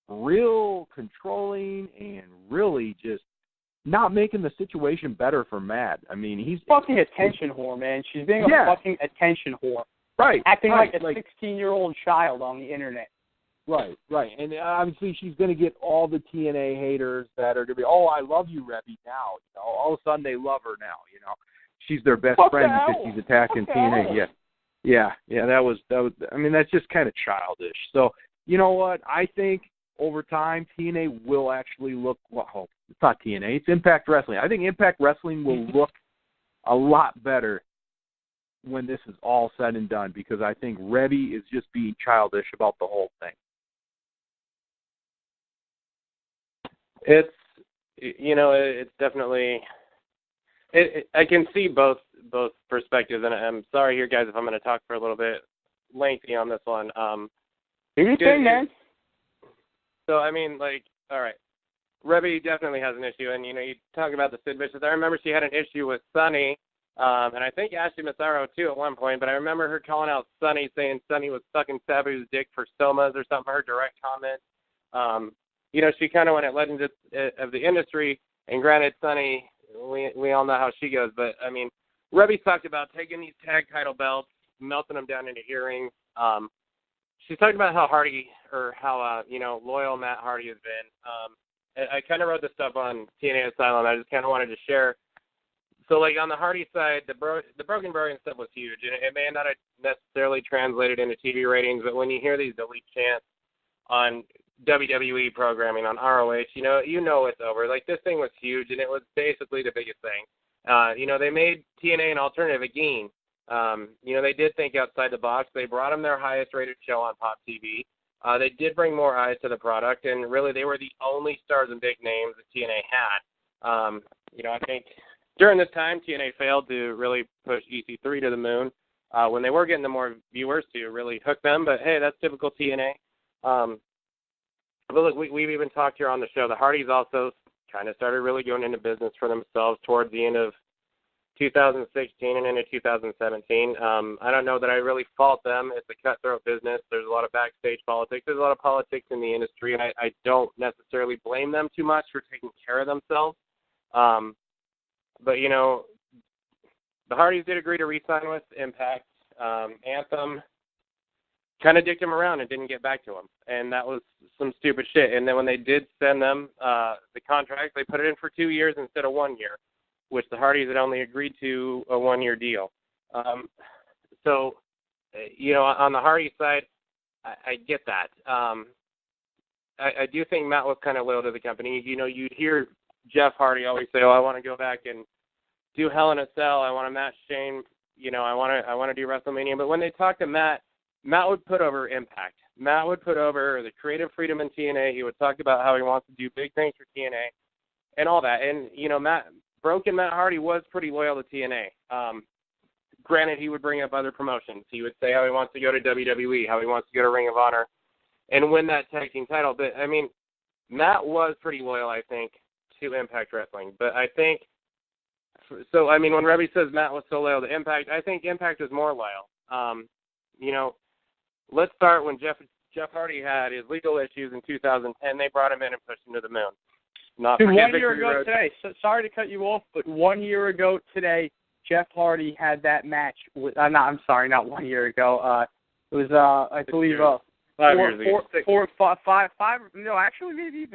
real controlling and really just not making the situation better for Matt. I mean, he's fucking attention whore, man. She's being a fucking attention whore. Right. Acting like a 16-year-old child on the internet. Right. And obviously she's going to get all the TNA haters that are going to be, oh, I love you, Reby, now. You know, all of a sudden they love her now, you know. She's their best friend because she's attacking TNA. Yeah, that was, I mean, that's just kind of childish. So, you know what? I think over time TNA will actually look, well, it's not TNA, it's Impact Wrestling. I think Impact Wrestling will look a lot better when this is all said and done, because I think Reby is just being childish about the whole thing. It's, you know, it's definitely, I can see both perspectives, and I'm sorry here, guys, if I'm going to talk for a little bit lengthy on this one. Do your thing, man. So, I mean, like, all right, Reby definitely has an issue, and, you know, you talk about the Sid Vicious. I remember she had an issue with Sonny, and I think Ashley Massaro, too, at one point, but I remember her calling out Sonny, saying Sonny was sucking Sabu's dick for stomas or something, her direct comment. You know, she kind of went at Legends of the Industry, and granted, Sonny, we all know how she goes, but, I mean, Reby talked about taking these tag title belts, melting them down into earrings. She's talked about how you know, loyal Matt Hardy has been. I kind of wrote this stuff on TNA Asylum. I just kind of wanted to share. So, like, on the Hardy side, the Broken Burial stuff was huge, and it may not have necessarily translated into TV ratings, but when you hear these delete chants on WWE programming on ROH, you know it's over. Like, this thing was huge, and it was basically the biggest thing. They made TNA an alternative again. They did think outside the box. They brought them their highest-rated show on Pop TV. They did bring more eyes to the product, and really they were the only stars and big names that TNA had. I think during this time, TNA failed to really push EC3 to the moon when they were getting the more viewers to really hook them. But, hey, that's typical TNA. But, look, we've even talked here on the show. The Hardys also kind of started really going into business for themselves towards the end of 2016 and into 2017. I don't know that I really fault them. It's a cutthroat business. There's a lot of backstage politics. There's a lot of politics in the industry, and I don't necessarily blame them too much for taking care of themselves. But, the Hardys did agree to re-sign with Impact. Anthem kind of dicked him around and didn't get back to him, and that was some stupid shit. And then when they did send them the contract, they put it in for 2 years instead of 1 year, which the Hardys had only agreed to a 1-year deal. On the Hardy side, I get that. I do think Matt was kind of loyal to the company. You'd hear Jeff Hardy always say, I want to go back and do Hell in a Cell. I want to match Shane. I want to do WrestleMania. But when they talk to Matt would put over Impact. Matt would put over the creative freedom in TNA. He would talk about how he wants to do big things for TNA and all that. And, Broken Matt Hardy was pretty loyal to TNA. Granted, he would bring up other promotions. He would say how he wants to go to WWE, how he wants to go to Ring of Honor and win that tag team title. But, Matt was pretty loyal, I think, to Impact Wrestling. But I think, when Reby says Matt was so loyal to Impact, I think Impact is more loyal. Let's start when Jeff Hardy had his legal issues in 2010. They brought him in and pushed him to the moon. Not 1 year ago today. So, sorry to cut you off, but 1 year ago today, Jeff Hardy had that match with. Not 1 year ago. It was I believe 5 years ago. Five. No, actually, maybe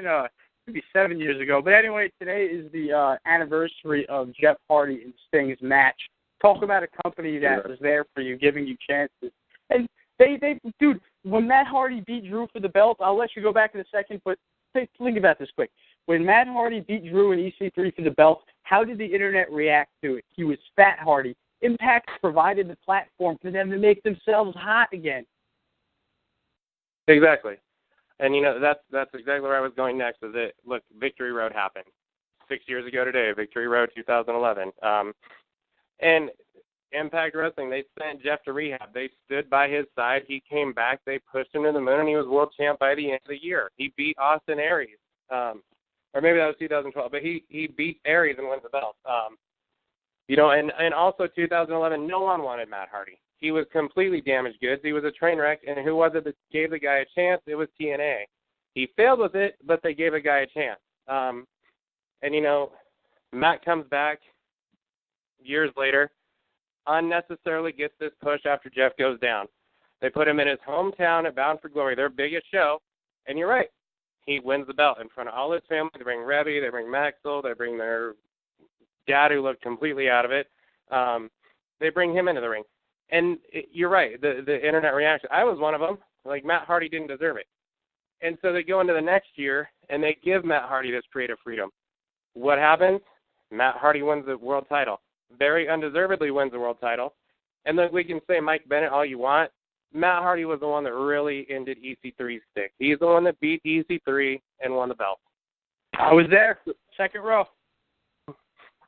7 years ago. But anyway, today is the anniversary of Jeff Hardy and Sting's match. Talk about a company that was there for you, giving you chances. And dude, when Matt Hardy beat Drew for the belt, I'll let you go back in a second, but think about this quick. When Matt Hardy beat Drew and EC3 for the belt, how did the internet react to it? He was Fat Hardy. Impact provided the platform for them to make themselves hot again. Exactly. And, that's exactly where I was going next. Look, Victory Road happened 6 years ago today, Victory Road 2011. And Impact Wrestling, they sent Jeff to rehab. They stood by his side. He came back. They pushed him to the moon, and he was world champ by the end of the year. He beat Austin Aries. Or maybe that was 2012, but he beat Aries and wins the belt. And also 2011, no one wanted Matt Hardy. He was completely damaged goods. He was a train wreck, and who was it that gave the guy a chance? It was TNA. He failed with it, but they gave a guy a chance. Matt comes back years later, unnecessarily gets this push after Jeff goes down. They put him in his hometown at Bound for Glory, their biggest show, and you're right. He wins the belt in front of all his family. They bring Reby, they bring Maxwell, they bring their dad who looked completely out of it. They bring him into the ring. And you're right, the internet reaction. I was one of them. Like, Matt Hardy didn't deserve it. And so they go into the next year, and they give Matt Hardy this creative freedom. What happens? Matt Hardy wins the world title. Very undeservedly wins the world title. And then we can say Mike Bennett all you want. Matt Hardy was the one that really ended EC3's stick. He's the one that beat EC3 and won the belt. I was there, second row.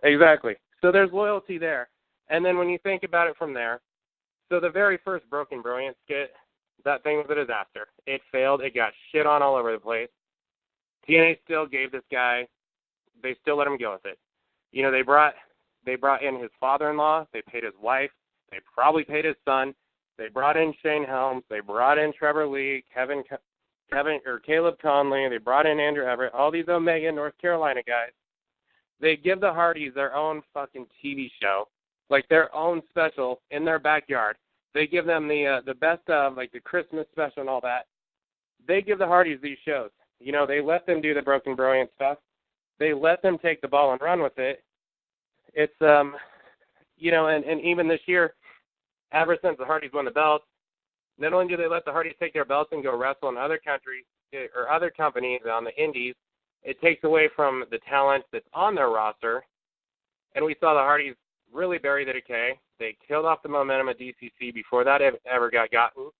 Exactly. So there's loyalty there. And then when you think about it from there, so the very first Broken Brilliant skit, that thing was a disaster. It failed. It got shit on all over the place. TNA still gave this guy, they still let him go with it. They brought in his father-in-law. They paid his wife. They probably paid his son. They brought in Shane Helms. They brought in Trevor Lee, Caleb Conley. They brought in Andrew Everett, all these Omega, North Carolina guys. They give the Hardys their own fucking TV show, like their own special in their backyard. They give them the best of, like the Christmas special and all that. They give the Hardys these shows. They let them do the Broken Brilliant stuff. They let them take the ball and run with it. It's, and even this year, ever since the Hardys won the belts, not only do they let the Hardys take their belts and go wrestle in other countries, or other companies on the indies, it takes away from the talent that's on their roster. And we saw the Hardys really bury the decay. They killed off the momentum at DCC before that ever got gotten.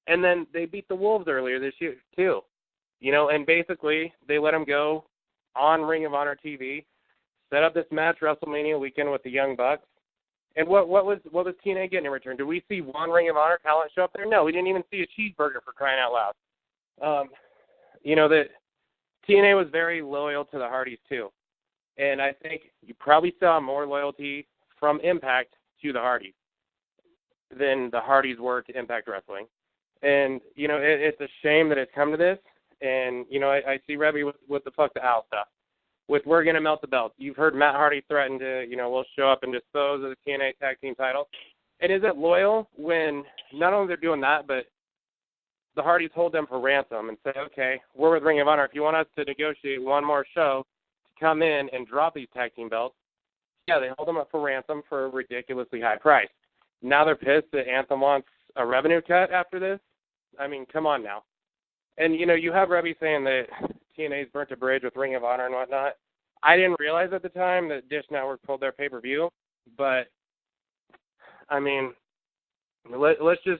And then they beat the Wolves earlier this year, too. And basically they let them go on Ring of Honor TV, set up this match WrestleMania weekend with the Young Bucks. And what was TNA getting in return? Did we see one Ring of Honor talent show up there? No, we didn't even see a cheeseburger, for crying out loud. That TNA was very loyal to the Hardys, too. And I think you probably saw more loyalty from Impact to the Hardys than the Hardys were to Impact Wrestling. And, it's a shame that it's come to this. And, I see Reby with the fuck the owl stuff. With we're going to melt the belt. You've heard Matt Hardy threaten to, we'll show up and dispose of the TNA Tag Team titles. And is it loyal when not only they're doing that, but the Hardys hold them for ransom and say, okay, we're with Ring of Honor. If you want us to negotiate one more show to come in and drop these tag team belts, yeah, they hold them up for ransom for a ridiculously high price. Now they're pissed that Anthem wants a revenue cut after this. I mean, come on now. And, you have Reby saying that TNA's burnt a bridge with Ring of Honor and whatnot. I didn't realize at the time that Dish Network pulled their pay-per-view, but, I mean, let's say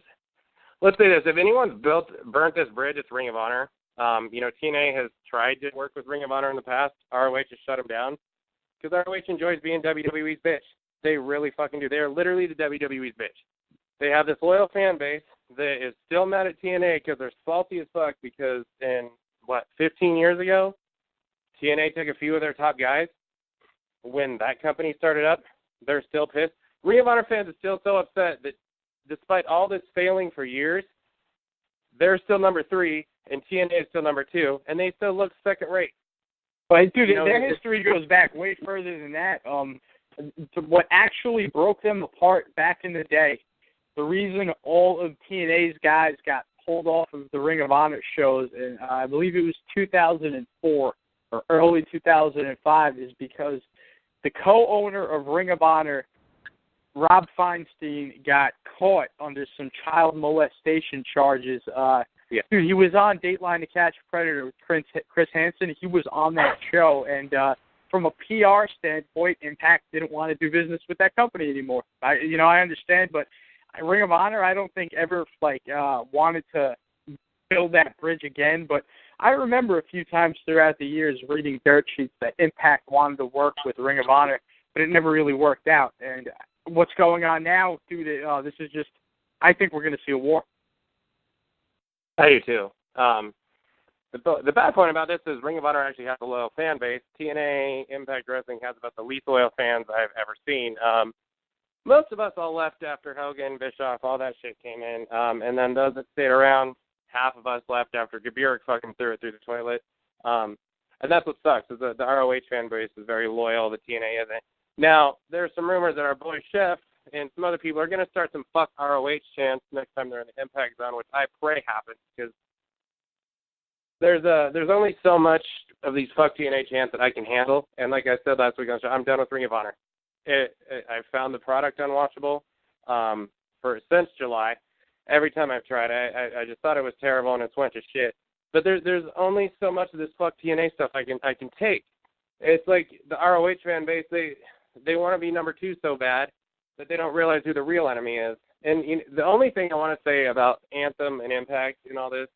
this. If anyone's burnt this bridge, it's Ring of Honor. TNA has tried to work with Ring of Honor in the past. ROH has shut them down because ROH enjoys being WWE's bitch. They really fucking do. They are literally the WWE's bitch. They have this loyal fan base that is still mad at TNA because they're salty as fuck because 15 years ago, TNA took a few of their top guys. When that company started up, they're still pissed. Ring of Honor fans are still so upset that despite all this failing for years, they're still number 3, and TNA is still number 2, and they still look second rate. But, dude, their history goes back way further than that. To what actually broke them apart back in the day, the reason all of TNA's guys got pulled off of the Ring of Honor shows, and I believe it was 2004 or early 2005, is because the co-owner of Ring of Honor, Rob Feinstein, got caught under some child molestation charges. Dude, he was on Dateline to Catch a Predator with Chris Hansen. He was on that show, and from a PR standpoint, Impact didn't want to do business with that company anymore. I understand, but Ring of Honor, I don't think ever wanted to build that bridge again. But I remember a few times throughout the years reading dirt sheets that Impact wanted to work with Ring of Honor, but it never really worked out. And what's going on now, dude? This is just, I think we're going to see a war. I do too. The bad point about this is Ring of Honor actually has a loyal fan base. TNA, Impact Wrestling has about the least loyal fans I've ever seen. Most of us all left after Hogan, Bischoff, all that shit came in. And then those that stayed around, half of us left after Gaburek fucking threw it through the toilet. And that's what sucks, is the ROH fan base is very loyal, the TNA isn't. Now, there are some rumors that our boy Chef and some other people are going to start some fuck ROH chants next time they're in the Impact Zone, which I pray happens, because there's only so much of these fuck TNA chants that I can handle. And like I said last week on the show, I'm done with Ring of Honor. I found the product unwatchable since July. Every time I've tried it, I just thought it was terrible and it's went to shit. But there's only so much of this fuck TNA stuff I can take. It's like the ROH fan base, they want to be number 2 so bad that they don't realize who the real enemy is. And the only thing I want to say about Anthem and Impact and all this,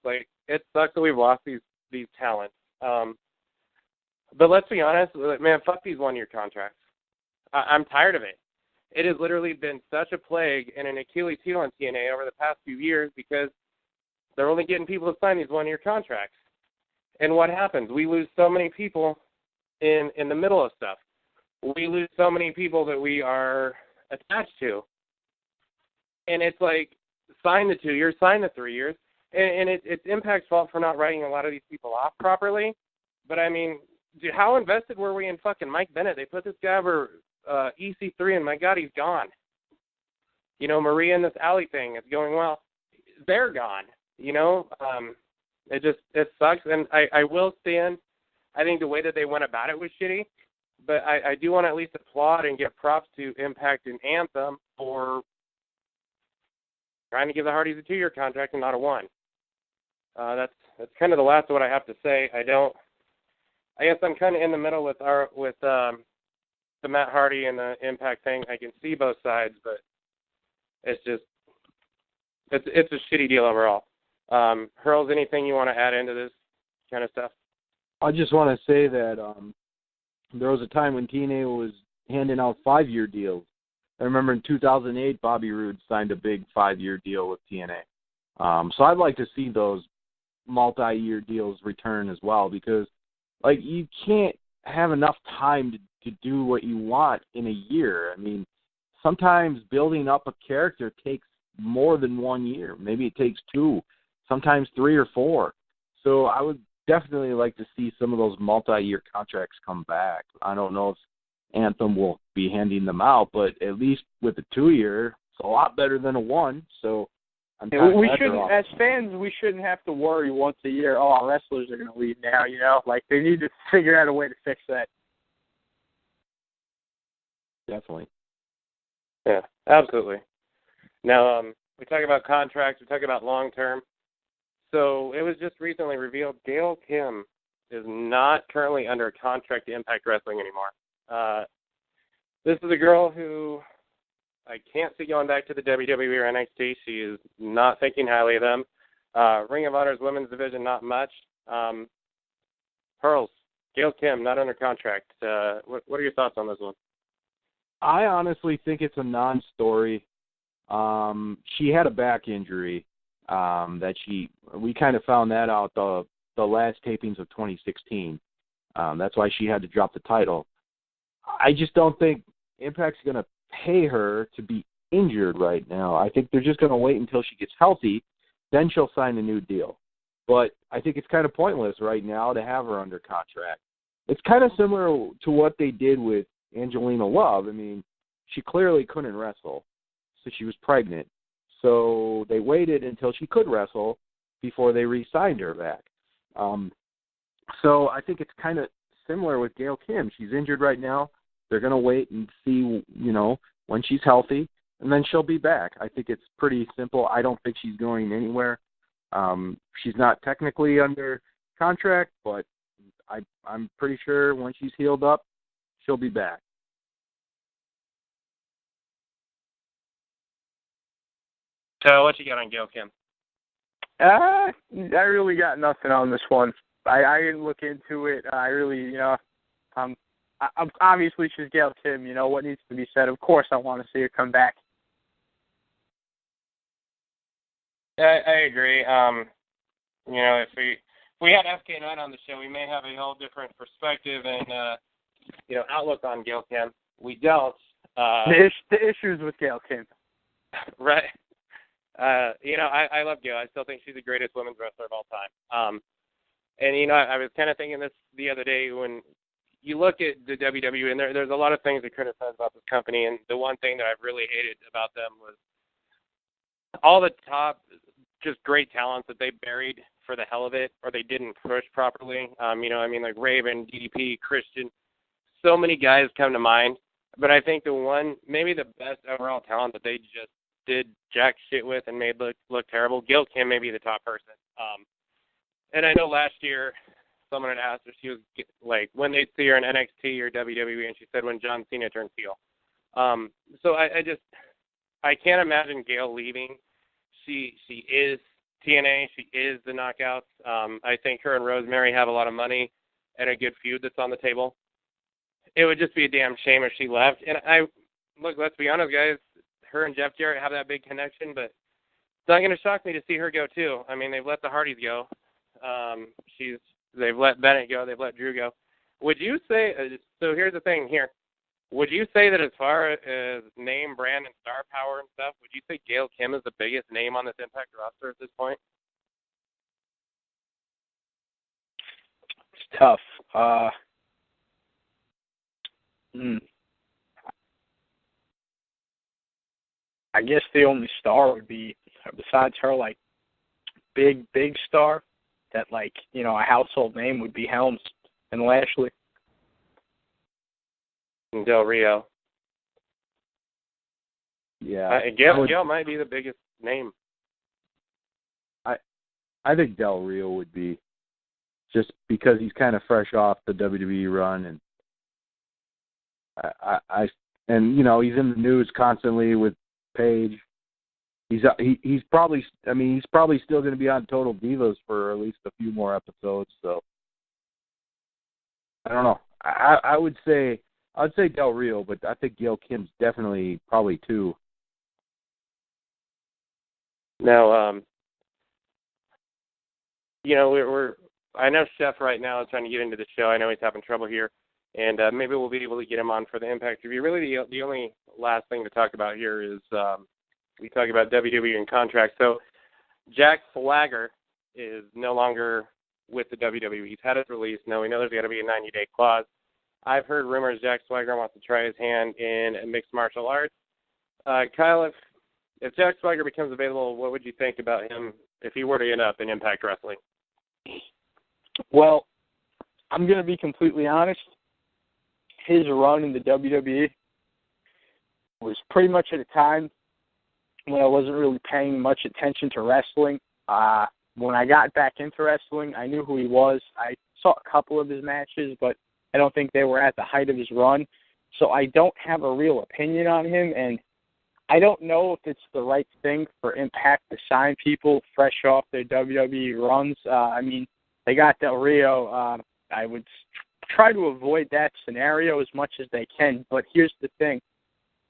it sucks that we've lost these talents. But let's be honest, man, fuck these one-year contracts. I'm tired of it. It has literally been such a plague and an Achilles heel on TNA over the past few years because they're only getting people to sign these one-year contracts. And what happens? We lose so many people in the middle of stuff. We lose so many people that we are attached to. And it's like, sign the 2 years, sign the 3 years. And it's Impact's fault for not writing a lot of these people off properly. But, I mean, dude, how invested were we in fucking Mike Bennett? They put this guy over EC3, and my God, he's gone. Maria and this Alley thing is going well. They're gone. It sucks. And I will stand, I think the way that they went about it was shitty. But I do want to at least applaud and give props to Impact and Anthem for trying to give the Hardys a 2-year contract and not a 1. That's kind of the last of what I have to say. I guess I'm kind of in the middle with the Matt Hardy and the Impact thing. I can see both sides, but it's a shitty deal overall. Hurls, anything you want to add into this kind of stuff? I just want to say that there was a time when TNA was handing out 5-year deals. I remember in 2008, Bobby Roode signed a big 5-year deal with TNA. So I'd like to see those multi-year deals return as well, because like you can't have enough time to do what you want in a year. I mean, sometimes building up a character takes more than 1 year. Maybe it takes 2, sometimes 3 or 4. So I would definitely like to see some of those multi-year contracts come back. I don't know if Anthem will be handing them out, but at least with a 2-year, it's a lot better than a 1. So we shouldn't, as fans, we shouldn't have to worry once a year, oh, our wrestlers are going to leave now, you know? Like, they need to figure out a way to fix that. Definitely. Yeah, absolutely. Now, we talk about contracts, we talk about long-term. So it was just recently revealed Gail Kim is not currently under contract to Impact Wrestling anymore. This is a girl who I can't see going back to the WWE or NXT. She is not thinking highly of them. Ring of Honor's women's division, not much. Hurls, Gail Kim, not under contract. What are your thoughts on this one? I honestly think it's a non-story. She had a back injury that we kind of found that out the last tapings of 2016. That's why she had to drop the title. I just don't think Impact's going to pay her to be injured right now. I think they're just going to wait until she gets healthy, then she'll sign a new deal. But I think it's kind of pointless right now to have her under contract. It's kind of similar to what they did with Angelina Love. I mean, she clearly couldn't wrestle, so she was pregnant. So they waited until she could wrestle before they re-signed her back. So I think it's kind of similar with Gail Kim. She's injured right now. They're going to wait and see, when she's healthy, and then she'll be back. I think it's pretty simple. I don't think she's going anywhere. She's not technically under contract, but I'm pretty sure when she's healed up, she'll be back. So what you got on Gail Kim? I really got nothing on this one. I didn't look into it. I really, obviously she's Gail Kim. What needs to be said. Of course, I want to see her come back. I agree. If we had FK9 on the show, we may have a whole different perspective and outlook on Gail Kim. We don't. The issues with Gail Kim. Right. I love Gail. I still think she's the greatest women's wrestler of all time. I was kind of thinking this the other day when you look at the WWE, and there's a lot of things to criticize about this company, and the one thing that I've really hated about them was all the top, just great talents that they buried for the hell of it, or they didn't push properly. Like Raven, DDP, Christian, so many guys come to mind. But I think maybe the best overall talent that they just did jack shit with and made look terrible, Gail Kim may be the top person. And I know last year someone had asked her, she was like, when they'd see her in NXT or WWE, and she said when John Cena turns heel. So I can't imagine Gail leaving. She is TNA. She is the Knockouts. I think her and Rosemary have a lot of money and a good feud that's on the table. It would just be a damn shame if she left. And let's be honest, guys, her and Jeff Jarrett have that big connection, but it's not going to shock me to see her go too. I mean, they've let the Hardys go. They've let Bennett go. They've let Drew go. Would you say, so here's the thing here. Would you say that as far as name, brand, and star power and stuff, would you say Gail Kim is the biggest name on this Impact roster at this point? It's tough. I guess the only star would be, besides her, like, big star, that, like, a household name would be Helms and Lashley. And Del Rio. Yeah. Gail might be the biggest name. I I think Del Rio would be, just because he's kind of fresh off the WWE run, and and you know, he's in the news constantly with Paige. He's probably still going to be on Total Divas for at least a few more episodes. So I don't know. I would say Del Rio, but I think Gail Kim's definitely probably 2. Now, you know, I know Chef right now is trying to get into the show. I know he's having trouble here, and maybe we'll be able to get him on for the Impact review. Really, the only last thing to talk about here is we talk about WWE and contracts. So Jack Swagger is no longer with the WWE. He's had his release. Now, we know there's got to be a 90-day clause. I've heard rumors Jack Swagger wants to try his hand in mixed martial arts. Kyle, if Jack Swagger becomes available, what would you think about him if he were to end up in Impact Wrestling? Well, I'm going to be completely honest. His run in the WWE was pretty much at a time when I wasn't really paying much attention to wrestling. When I got back into wrestling, I knew who he was. I saw a couple of his matches, but I don't think they were at the height of his run. So I don't have a real opinion on him, and I don't know if it's the right thing for Impact to sign people fresh off their WWE runs. I mean, they got Del Rio. I would try to avoid that scenario as much as they can, but here's the thing.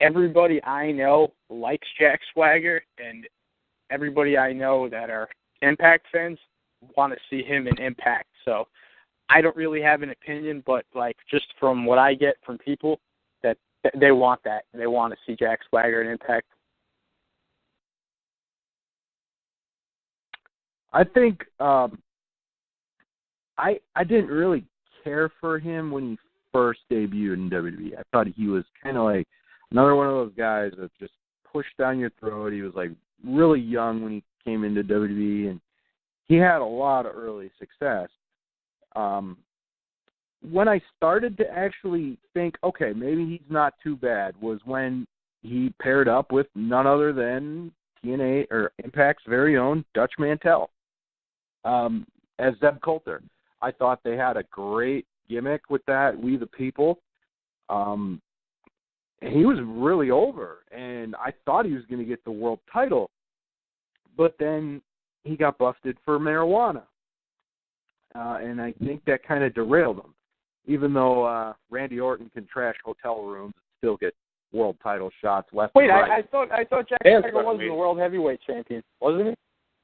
Everybody I know likes Jack Swagger, and everybody I know that are Impact fans want to see him in Impact. So I don't really have an opinion, but like just from what I get from people, that they want that. They want to see Jack Swagger in Impact. I think I didn't really care for him when he first debuted in WWE. I thought he was kind of like another one of those guys that just pushed down your throat. He was like really young when he came into WWE, and he had a lot of early success. When I started to actually think, okay, maybe he's not too bad, was when he paired up with none other than TNA or Impact's very own Dutch Mantel as Zeb Coulter. I thought they had a great gimmick with that, We the People. And he was really over, and I thought he was going to get the world title. But then he got busted for marijuana. And I think that kind of derailed him. Even though Randy Orton can trash hotel rooms and still get world title shots left and right. I thought Jack Swagger was the world heavyweight champion, wasn't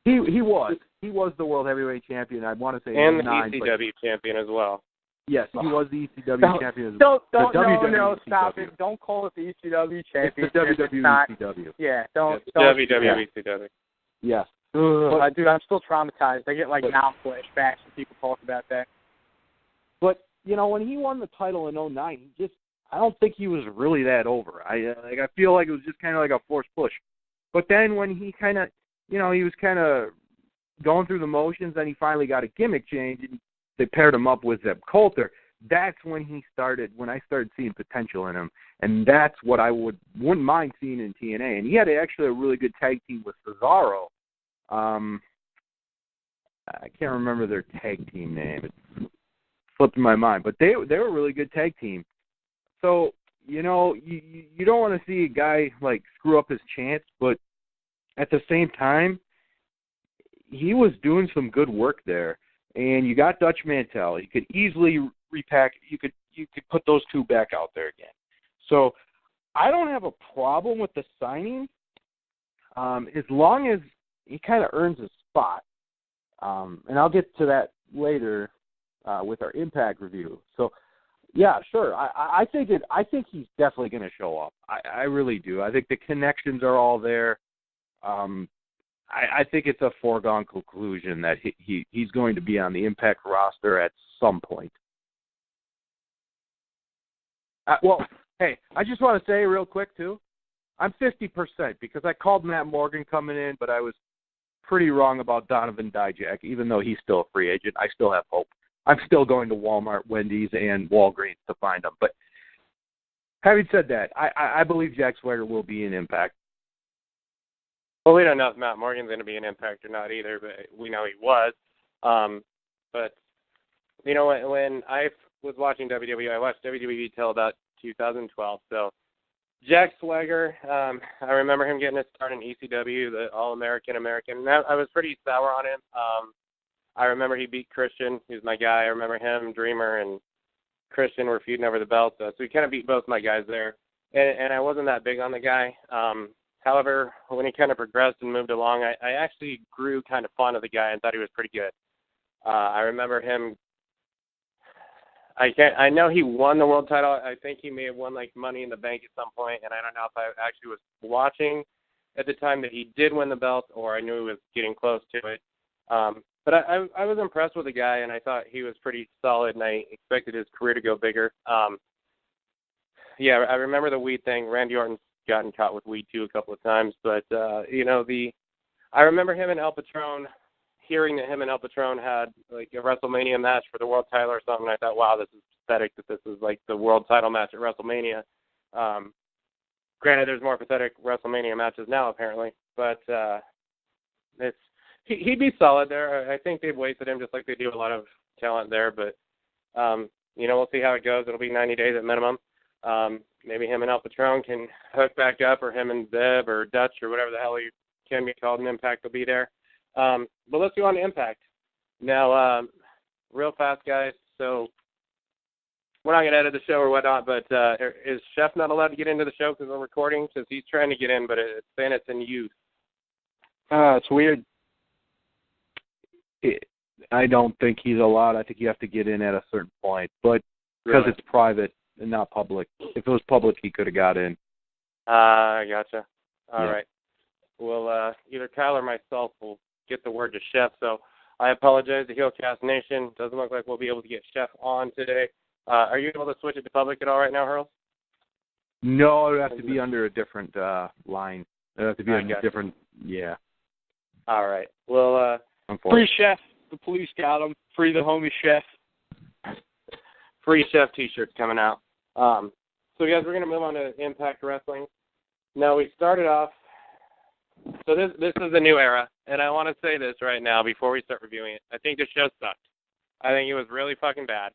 he? He was. He was the world heavyweight champion. I want to say and the ECW champion as well. Yes, he was the ECW champion as well. No, stop it. Don't call it the ECW champion. It's the WWECW. Yeah, don't. WWECW. Yes. Dude, I'm still traumatized. I get like now flashbacks when people talk about that. But, you know, when he won the title in 2009, I don't think he was really that over. I feel like it was just kind of like a forced push. But then when he kind of, you know, he was kind of going through the motions, and he finally got a gimmick change, and they paired him up with Zeb Coulter. That's when I started seeing potential in him, and that's what I wouldn't mind seeing in TNA. And he had actually a really good tag team with Cesaro. I can't remember their tag team name. It slipped my mind, but they were a really good tag team. So, you know, you don't want to see a guy like screw up his chance, but at the same time, he was doing some good work there. And you got Dutch Mantel. You could easily repack. You could put those two back out there again. So I don't have a problem with the signing, as long as he kind of earns a spot. And I'll get to that later with our Impact review. So yeah, sure. I think he's definitely going to show up. I really do. I think the connections are all there. I think it's a foregone conclusion that he's going to be on the Impact roster at some point. Well, hey, I just want to say real quick, too, I'm 50% because I called Matt Morgan coming in, but I was pretty wrong about Donovan Dijak. Even though he's still a free agent, I still have hope. I'm still going to Walmart, Wendy's, and Walgreens to find him. But having said that, I believe Jack Swagger will be in Impact. Well, we don't know if Matt Morgan's going to be an Impact or not either, but we know he was. But, you know, when I was watching WWE, I watched WWE till about 2012. So Jack Swagger, I remember him getting his start in ECW, the All-American American. I was pretty sour on him. I remember he beat Christian. He was my guy. I remember him, Dreamer, and Christian were feuding over the belt. So he kind of beat both my guys there. And I wasn't that big on the guy. However, when he kind of progressed and moved along, I actually grew kind of fond of the guy and thought he was pretty good. I remember him. I know he won the world title. I think he may have won like Money in the Bank at some point, and I don't know if I actually was watching at the time that he did win the belt, or I knew he was getting close to it. But I was impressed with the guy, and I thought he was pretty solid, and I expected his career to go bigger. Yeah, I remember the weed thing. Randy Orton's gotten caught with weed too a couple of times, but you know, I remember him and El Patron. Hearing that him and El Patron had like a WrestleMania match for the world title or something, I thought, wow, this is pathetic that this is like the world title match at WrestleMania. Granted, there's more pathetic WrestleMania matches now apparently, but he'd be solid there. I think they've wasted him just like they do a lot of talent there, but you know, we'll see how it goes. It'll be 90 days at minimum. Maybe him and El Patron can hook back up, or him and Zeb or Dutch or whatever the hell he can be called, and Impact will be there. But let's go on to Impact. Now, real fast, guys, so we're not going to edit the show or whatnot, but is Chef not allowed to get into the show because we're recording? Because he's trying to get in, but it's saying it's in use. It's weird. I don't think he's allowed. I think you have to get in at a certain point, but because it's private and not public. If it was public, he could have got in. Gotcha. All right. Well, either Kyle or myself will get the word to Chef, so I apologize to HeelCast Nation. Doesn't look like we'll be able to get Chef on today. Are you able to switch it to public at all right now, Hurls? No, it would have to be under a different line. It would have to be a different, yeah. All right. Well, free Chef. The police got him. Free the homie Chef. Free Chef T-shirts coming out. So, guys, we're going to move on to Impact Wrestling. Now, we started off. So this is the new era, and I want to say this right now before we start reviewing it. I think the show sucked. I think it was really fucking bad.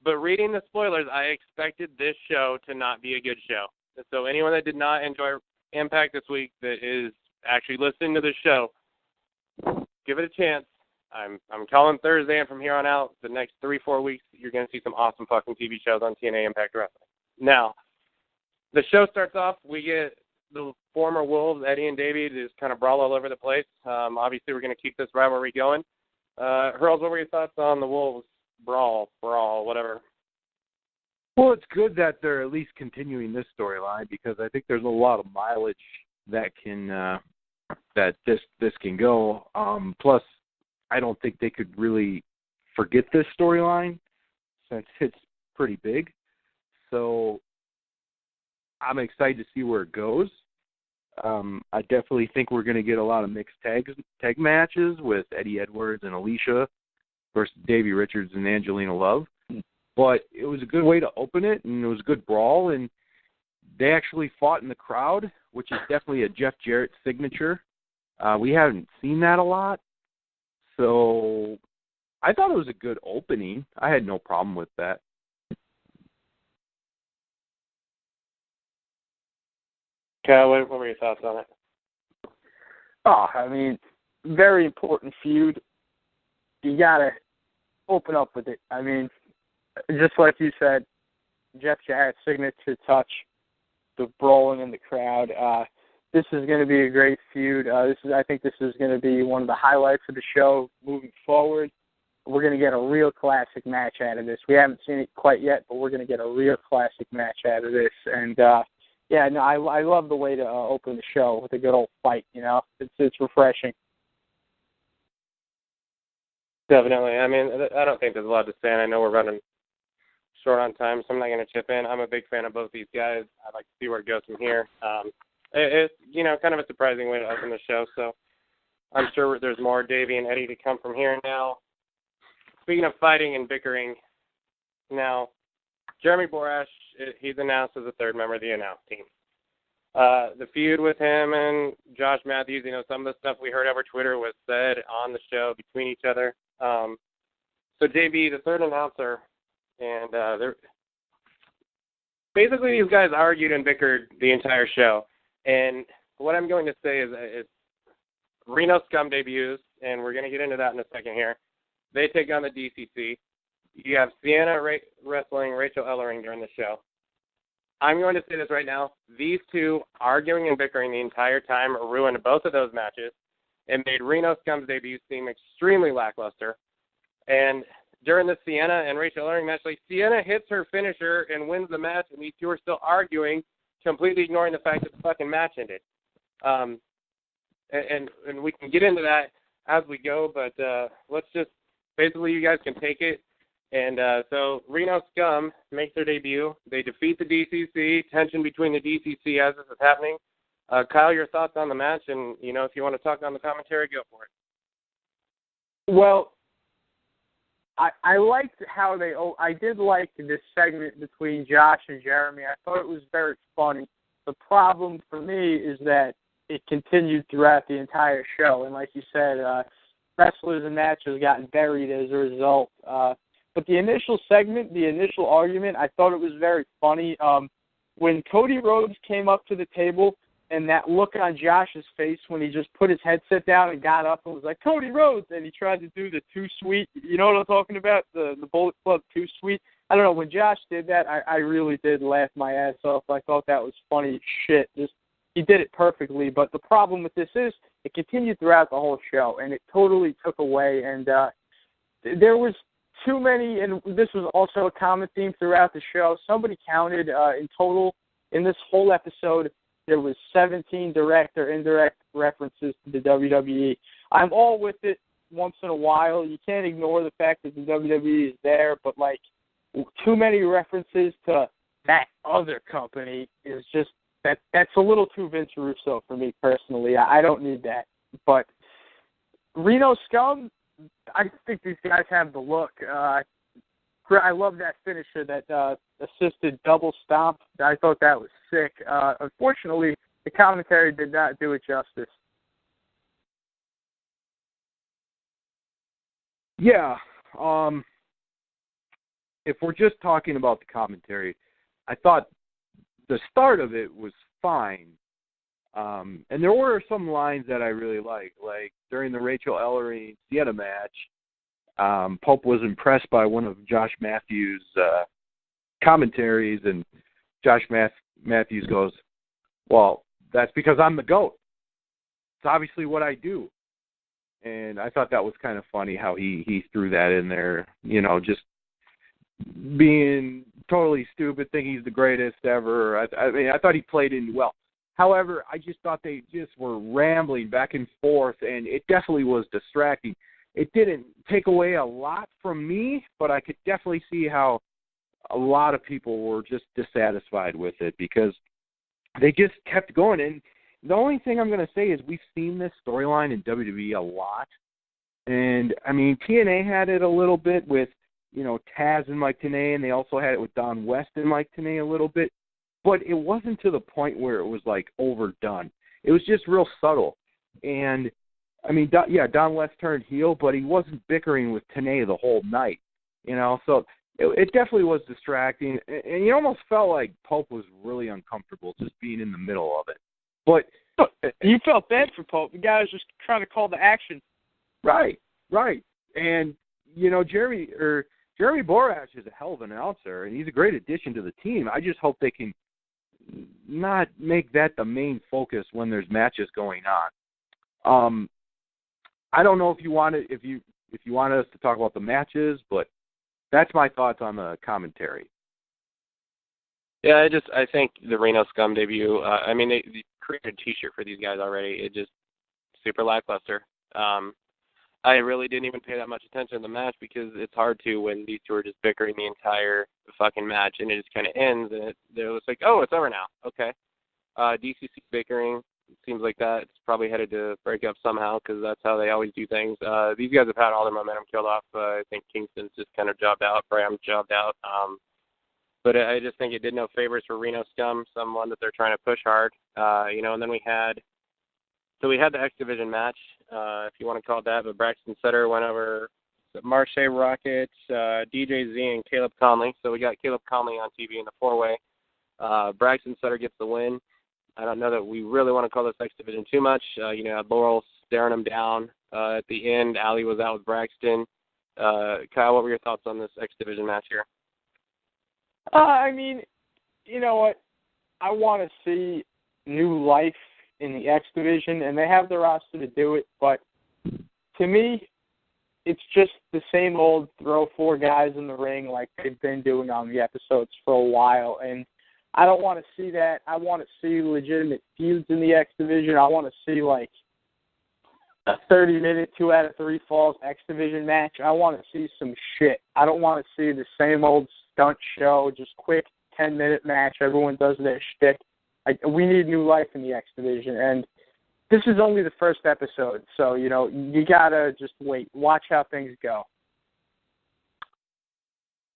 But reading the spoilers, I expected this show to not be a good show. So anyone that did not enjoy Impact this week that is actually listening to this show, give it a chance. I'm calling Thursday, and from here on out, the next 3-4 weeks, you're going to see some awesome fucking TV shows on TNA Impact Wrestling. Now, the show starts off, we get the former Wolves, Eddie and Davey, just kind of brawl all over the place. Obviously, we're going to keep this rivalry going. Hurls, what were your thoughts on the Wolves brawl, whatever? Well, it's good that they're at least continuing this storyline, because I think there's a lot of mileage that can that this can go. Plus, I don't think they could really forget this storyline since it's pretty big. So I'm excited to see where it goes. I definitely think we're going to get a lot of mixed tag matches with Eddie Edwards and Alicia versus Davey Richards and Angelina Love. But it was a good way to open it, and it was a good brawl, and they actually fought in the crowd, which is definitely a Jeff Jarrett signature. We haven't seen that a lot. So I thought it was a good opening. I had no problem with that. Kyle, what were your thoughts on it? Oh, I mean, very important feud. You got to open up with it. I mean, just like you said, Jeff Jarrett's signature touch, the brawling in the crowd. This is going to be a great feud. I think this is going to be one of the highlights of the show moving forward. We're going to get a real classic match out of this. We haven't seen it quite yet, but we're going to get a real classic match out of this. And yeah, no, I love the way to open the show with a good old fight. You know, it's refreshing. Definitely. I mean, I don't think there's a lot to say, and I know we're running short on time, so I'm not going to chip in. I'm a big fan of both these guys. I'd like to see where it goes from here. It's, you know, kind of a surprising way to open the show, so I'm sure there's more Davey and Eddie to come from here. Now, speaking of fighting and bickering, now, Jeremy Borash, he's announced as a third member of the announce team. the feud with him and Josh Matthews, you know, some of the stuff we heard over Twitter was said on the show between each other. So JB, the third announcer, and they're basically these guys argued and bickered the entire show. And what I'm going to say is Reno Scum debuts, and we're going to get into that in a second here. They take on the DCC. You have Sienna wrestling Rachel Ellering during the show. I'm going to say this right now. These two arguing and bickering the entire time ruined both of those matches and made Reno Scum's debut seem extremely lackluster. And during the Sienna and Rachel Ellering match, like, Sienna hits her finisher and wins the match, and these two are still arguing, completely ignoring the fact that the fucking match ended. And we can get into that as we go, but let's just, basically you guys can take it. And so Reno Scum makes their debut. They defeat the DCC. Tension between the DCC as this is happening. Kyle, your thoughts on the match? And, you know, if you want to talk on the commentary, go for it. Well, I liked how I did like this segment between Josh and Jeremy. I thought it was very funny. The problem for me is that it continued throughout the entire show. And like you said, wrestlers and matches got buried as a result. But the initial segment, the initial argument, I thought it was very funny. When Cody Rhodes came up to the table and that look on Josh's face when he just put his headset down and got up and was like, Cody Rhodes, and he tried to do the Too Sweet. You know what I'm talking about? The Bullet Club Too Sweet. I don't know. When Josh did that, I really did laugh my ass off. I thought that was funny as shit. He did it perfectly. But the problem with this is it continued throughout the whole show, and it totally took away. And there was too many, and this was also a common theme throughout the show. Somebody counted in total in this whole episode, there was 17 direct or indirect references to the WWE. I'm all with it once in a while. You can't ignore the fact that the WWE is there, but, like, too many references to that other company is just, that's a little too Vince Russo for me personally. I don't need that. But Reno Scum, I think these guys have the look. I love that finisher, that assisted double stomp. I thought that was sick. Unfortunately, the commentary did not do it justice. Yeah. If we're just talking about the commentary, I thought the start of it was fine. And there were some lines that I really liked, like during the Rachel Ellering Sienna match, Pope was impressed by one of Josh Matthews' commentaries, and Josh Matthews goes, well, that's because I'm the GOAT. It's obviously what I do. And I thought that was kind of funny how he threw that in there, you know, just being totally stupid, thinking he's the greatest ever. I mean, I thought he played in well. However, I just thought they just were rambling back and forth, and it definitely was distracting. It didn't take away a lot from me, but I could definitely see how a lot of people were just dissatisfied with it because they just kept going. And the only thing I'm going to say is we've seen this storyline in WWE a lot. And, I mean, TNA had it a little bit with, you know, Taz and Mike Tenay, and they also had it with Don West and Mike Tenay a little bit. But it wasn't to the point where it was, like, overdone. It was just real subtle. And, I mean, Don West turned heel, but he wasn't bickering with Tenay the whole night, you know. So it definitely was distracting. And you almost felt like Pope was really uncomfortable just being in the middle of it. But you felt bad for Pope. The guy was just trying to call the action. Right. And, you know, Jeremy Borash is a hell of an announcer, and he's a great addition to the team. I just hope they can not make that the main focus when there's matches going on. I don't know if you wanted us to talk about the matches, but that's my thoughts on the commentary. Yeah, I think the Reno Scum debut, I mean, they created a T-shirt for these guys already. It just super lackluster. I really didn't even pay that much attention to the match because it's hard to when these two are just bickering the entire fucking match, and it just kind of ends, and they're just like, oh, it's over now. Okay. DCC bickering, it seems like that's probably headed to break up somehow because that's how they always do things. These guys have had all their momentum killed off. I think Kingston's just kind of jobbed out. Bram's jobbed out. but I just think it did no favors for Reno Scum, someone that they're trying to push hard. And then we had the X Division match, if you want to call it that, but Braxton Sutter went over Marche Rockets, DJ Z, and Caleb Conley. So we got Caleb Conley on TV in the four-way. Braxton Sutter gets the win. I don't know that we really want to call this X Division too much. Laurel staring him down at the end. Allie was out with Braxton. Kyle, what were your thoughts on this X Division match here? You know what? I want to see new life in the X Division, and they have the roster to do it, but to me, it's just the same old throw four guys in the ring like they've been doing on the episodes for a while, and I don't want to see that. I want to see legitimate feuds in the X Division. I want to see, like, a 30-minute 2 out of 3 falls X Division match. I want to see some shit. I don't want to see the same old stunt show, just quick 10-minute match. Everyone does their shtick. We need new life in the X Division, and this is only the first episode, so, you got to just wait. Watch how things go.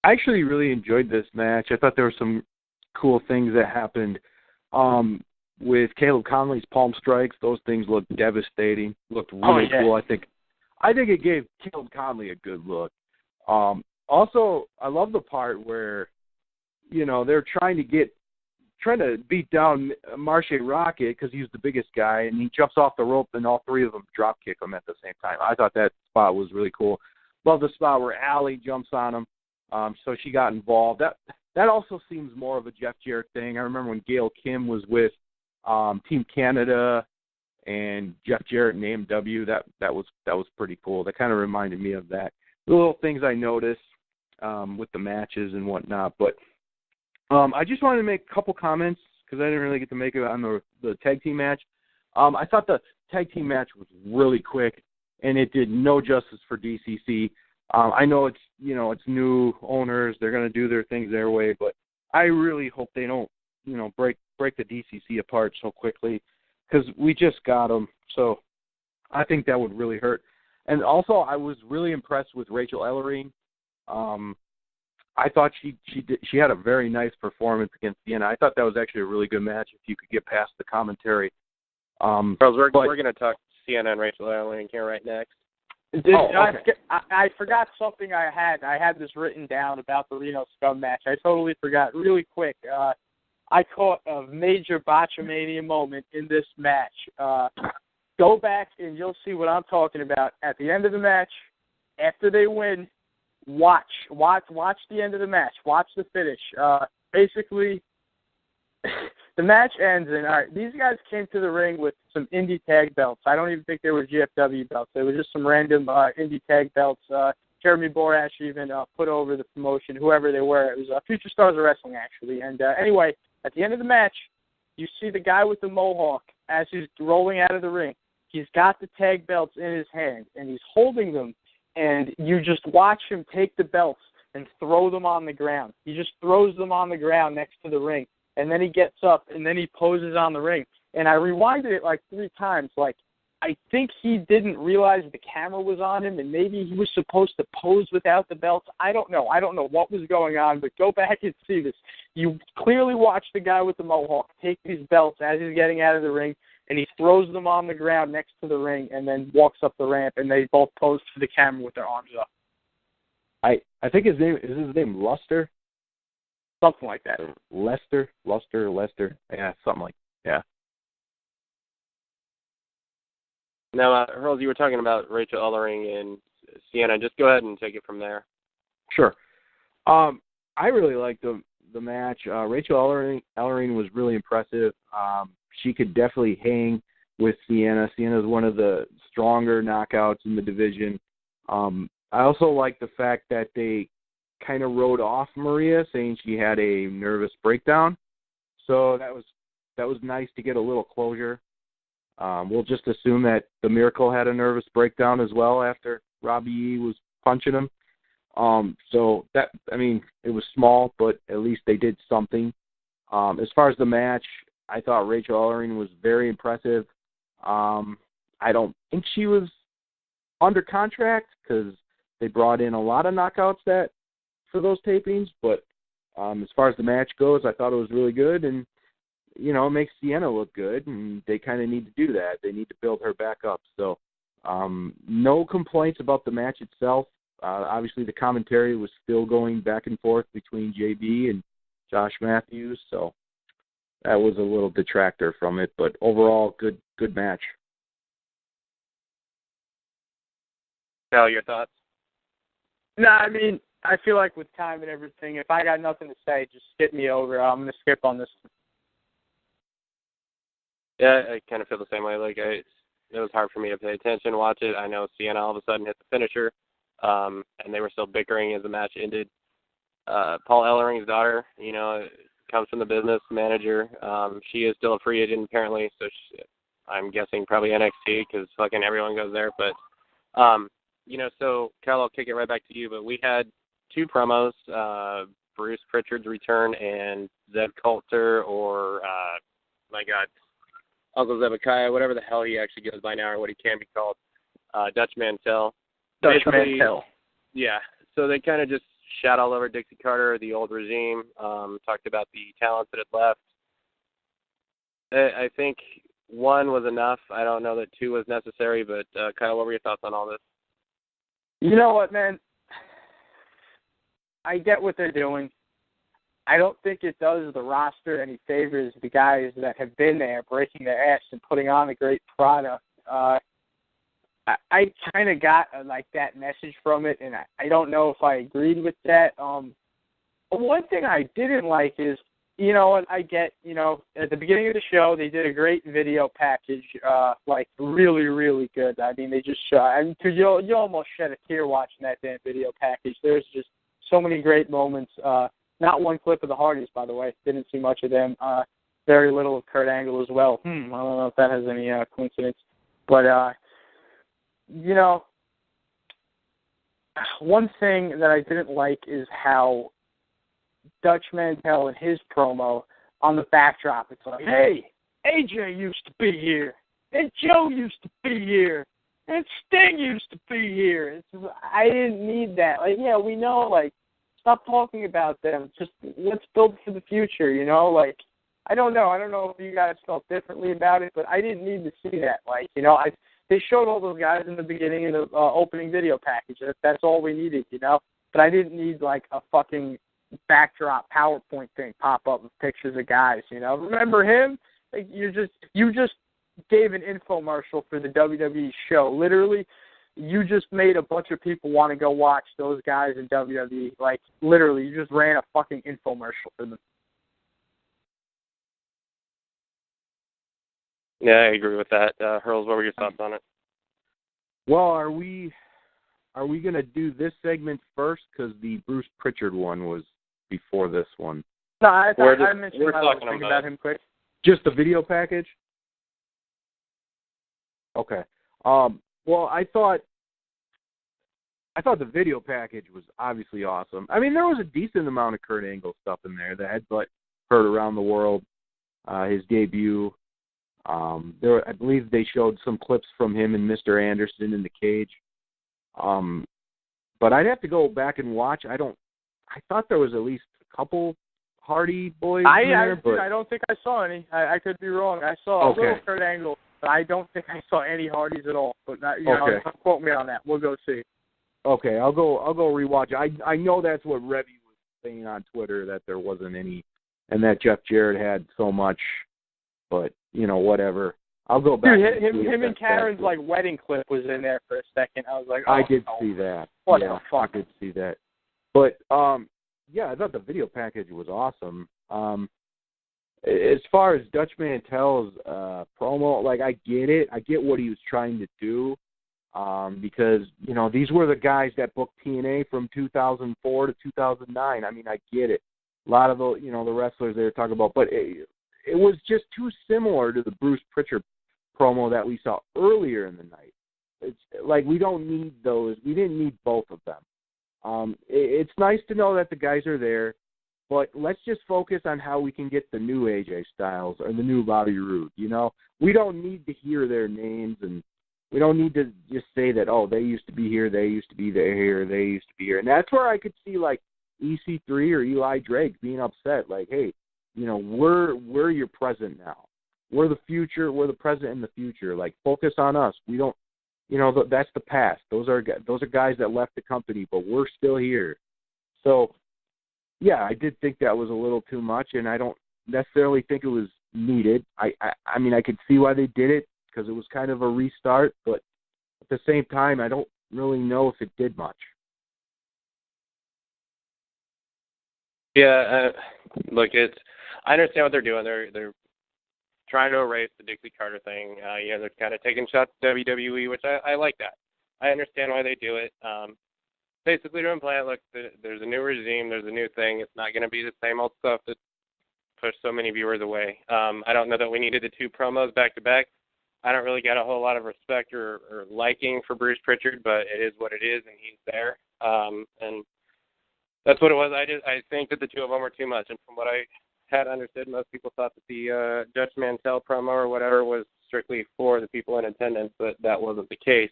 I actually really enjoyed this match. I thought there were some cool things that happened with Caleb Conley's palm strikes. Those things looked devastating. Looked really cool. I think it gave Caleb Conley a good look. Also, I love the part where they're trying to beat down Marche Rocket because he's the biggest guy, and he jumps off the rope, and all three of them drop kick him at the same time. I thought that spot was really cool. Love the spot where Allie jumps on him, so she got involved. That also seems more of a Jeff Jarrett thing. I remember when Gail Kim was with Team Canada and Jeff Jarrett and AMW. That was pretty cool. That kind of reminded me of that. The little things I noticed with the matches and whatnot, but. I just wanted to make a couple comments because I didn't really get to make it on the tag team match. I thought the tag team match was really quick, and it did no justice for DCC. I know it's new owners; they're going to do their things their way, but I really hope they don't break the DCC apart so quickly because we just got them. So I think that would really hurt. And also, I was really impressed with Rachel Ellering. I thought she had a very nice performance against Sienna. I thought that was actually a really good match if you could get past the commentary. Charles, we're going to talk Sienna and Rachel Ellering here right next. Okay. I forgot something I had. I had this written down about the Reno Scum match. I totally forgot. Really quick, I caught a major botchamania moment in this match. Go back and you'll see what I'm talking about. At the end of the match, after they win, Watch the end of the match. Watch the finish. Basically, the match ends, and all right, these guys came to the ring with some indie tag belts. I don't even think they were GFW belts. They were just some random indie tag belts. Jeremy Borash even put over the promotion, whoever they were. It was Future Stars of Wrestling, actually. And anyway, at the end of the match, you see the guy with the mohawk as he's rolling out of the ring. He's got the tag belts in his hand, and he's holding them. And you just watch him take the belts and throw them on the ground. He just throws them on the ground next to the ring. And then he gets up, and then he poses on the ring. And I rewinded it like 3 times. Like, I think he didn't realize the camera was on him, and maybe he was supposed to pose without the belts. I don't know. I don't know what was going on, but go back and see this. You clearly watch the guy with the mohawk take these belts as he's getting out of the ring, and he throws them on the ground next to the ring and then walks up the ramp, and they both pose to the camera with their arms up. I think his name Luster? Something like that. Lester. Yeah, something like that. Yeah. Now, Hurls, you were talking about Rachel Ellering and Sienna. Just go ahead and take it from there. Sure. I really liked the match. Rachel Ellering was really impressive. She could definitely hang with Sienna. Sienna's one of the stronger knockouts in the division. I also like the fact that they kind of wrote off Maria, saying she had a nervous breakdown. So that was nice to get a little closure. We'll just assume that the Miracle had a nervous breakdown as well after Robbie E was punching him. So that, it was small, but at least they did something. As far as the match, I thought Rachel Ellering was very impressive. I don't think she was under contract because they brought in a lot of knockouts for those tapings, but As far as the match goes, I thought it was really good, and, you know, it makes Sienna look good, and they kind of need to do that. They need to build her back up. So no complaints about the match itself. Obviously, the commentary was still going back and forth between JB and Josh Matthews, so that was a little detractor from it. But overall, good match. Cal, your thoughts? No, I mean, I feel like with time and everything, if I got nothing to say, just skip me over. I'm going to skip on this. Yeah, I kind of feel the same way. Like, it was hard for me to pay attention, watch it. I know Sienna all of a sudden hit the finisher, and they were still bickering as the match ended. Paul Ellering's daughter, you know, comes from the business manager. She is still a free agent, apparently, so I'm guessing probably NXT because fucking everyone goes there. But, you know, so, Cal, I'll kick it right back to you. But we had 2 promos, Bruce Pritchard's return and Zeb Coulter or, my God, Uncle Zebekiah, whatever the hell he actually goes by now or what he can be called, Dutch Mantell. Dutch Mantell. Yeah, so they kind of just shot all over Dixie Carter, the old regime, talked about the talents that had left. I think 1 was enough. I don't know that 2 was necessary, but Kyle, what were your thoughts on all this? You know what, man? I get what they're doing. I don't think it does the roster any favors, the guys that have been there breaking their ass and putting on a great product. I kind of got like that message from it, and I don't know if I agreed with that. But one thing I didn't like is, you know, and I get, you know, at the beginning of the show, they did a great video package, like really, really good. I mean, they just because you almost shed a tear watching that damn video package. There's just so many great moments. Not one clip of the Hardys, by the way. Didn't see much of them. Very little of Kurt Angle as well. I don't know if that has any coincidence. But, you know, one thing that I didn't like is how Dutch Mantell in his promo on the backdrop, it's like, hey, AJ used to be here, and Joe used to be here, and Sting used to be here. I didn't need that. Like, yeah, we know, like, stop talking about them. Just let's build for the future, you know? Like, I don't know. I don't know if you guys felt differently about it, but I didn't need to see that. Like, you know, they showed all those guys in the beginning of the opening video package. That's all we needed, you know? But I didn't need, like, a fucking backdrop PowerPoint thing pop up with pictures of guys, you know? Remember him? Like, you just gave an infomercial for the WWE show. Literally, you just made a bunch of people want to go watch those guys in WWE. Like, literally, you just ran a fucking infomercial for them. Yeah, I agree with that. Hurls, what were your thoughts on it? Well, are we going to do this segment first? Because the Bruce Pritchard one was before this one. No, I mentioned about him quick. Just the video package? Okay. Well, I thought the video package was obviously awesome. I mean, there was a decent amount of Kurt Angle stuff in there. The headbutt Kurt around the world, his debut. I believe they showed some clips from him and Mr. Anderson in the cage. But I'd have to go back and watch. I thought there was at least a couple Hardy boys in there. But I don't think I saw any. I could be wrong. I saw a little Kurt Angle. I don't think I saw any Hardys at all. But you know, don't quote me on that. We'll go see. Okay, I'll go rewatch it. I know that's what Reby was saying on Twitter, that there wasn't any, and that Jeff Jarrett had so much. But you know, whatever. I'll go back. Dude, him and Karen's like wedding clip was in there for a second. I was like, oh, I did see that. What the fuck? I did see that. But yeah, I thought the video package was awesome. As far as Dutch Mantell's promo, like, I get it. I get what he was trying to do, because, you know, these were the guys that booked TNA from 2004 to 2009. I mean, I get it. A lot of the, you know, the wrestlers they were talking about, but it was just too similar to the Bruce Pritchard promo that we saw earlier in the night. It's like, we don't need those. We didn't need both of them. It's nice to know that the guys are there, but let's just focus on how we can get the new AJ Styles or the new Bobby Roode. You know, we don't need to hear their names, and we don't need to just say that, oh, they used to be here, they used to be there, they used to be here. And that's where I could see, like, EC3 or Eli Drake being upset, like, hey, you know, we're your present now. We're the future. We're the present and the future. Like, focus on us. We don't, you know, that's the past. Those are guys that left the company, but we're still here. So, yeah, I did think that was a little too much, and I don't necessarily think it was needed. I mean, I could see why they did it because it was kind of a restart, but at the same time, I don't really know if it did much. Yeah, look, I understand what they're doing. They're trying to erase the Dixie Carter thing. They're kind of taking shots at WWE, which I like that. I understand why they do it. Basically to imply, look, there's a new regime, there's a new thing. It's not going to be the same old stuff that pushed so many viewers away. I don't know that we needed the two promos back to back. I don't really get a whole lot of respect or liking for Bruce Pritchard, but it is what it is, and he's there. And that's what it was. I think that the two of them were too much. And from what I had understood, most people thought that the Dutch Mantel promo or whatever was strictly for the people in attendance, but that wasn't the case.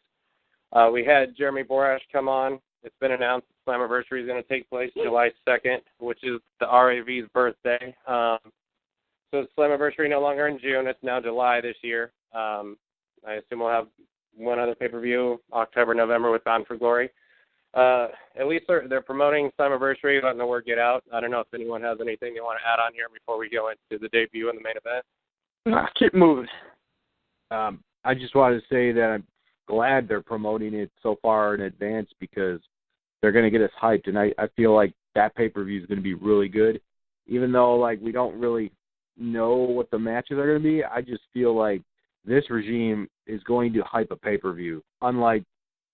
We had Jeremy Borash come on. It's been announced that Slammiversary is going to take place July 2nd, which is the RAV's birthday. So Slammiversary no longer in June. It's now July this year. I assume we'll have one other pay-per-view, October, November with Bound for Glory. At least they're promoting Slammiversary, letting the word get out. I don't know if anyone has anything they want to add on here before we go into the debut and the main event. Keep moving. I just wanted to say that I'm glad they're promoting it so far in advance because they're going to get us hyped, and I feel like that pay-per-view is going to be really good. Even though, like, we don't really know what the matches are going to be, I just feel like this regime is going to hype a pay-per-view, unlike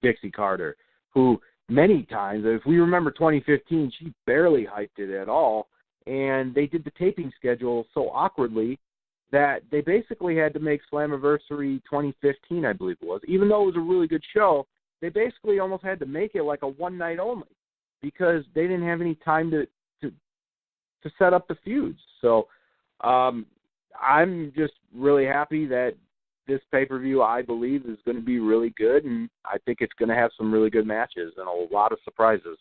Dixie Carter, who many times, if we remember 2015, she barely hyped it at all, and they did the taping schedule so awkwardly that they basically had to make Slammiversary 2015, I believe it was. Even though it was a really good show, they basically almost had to make it like a one night only because they didn't have any time to set up the feuds. So I'm just really happy that this pay-per-view, I believe, is going to be really good, and I think it's going to have some really good matches and a lot of surprises.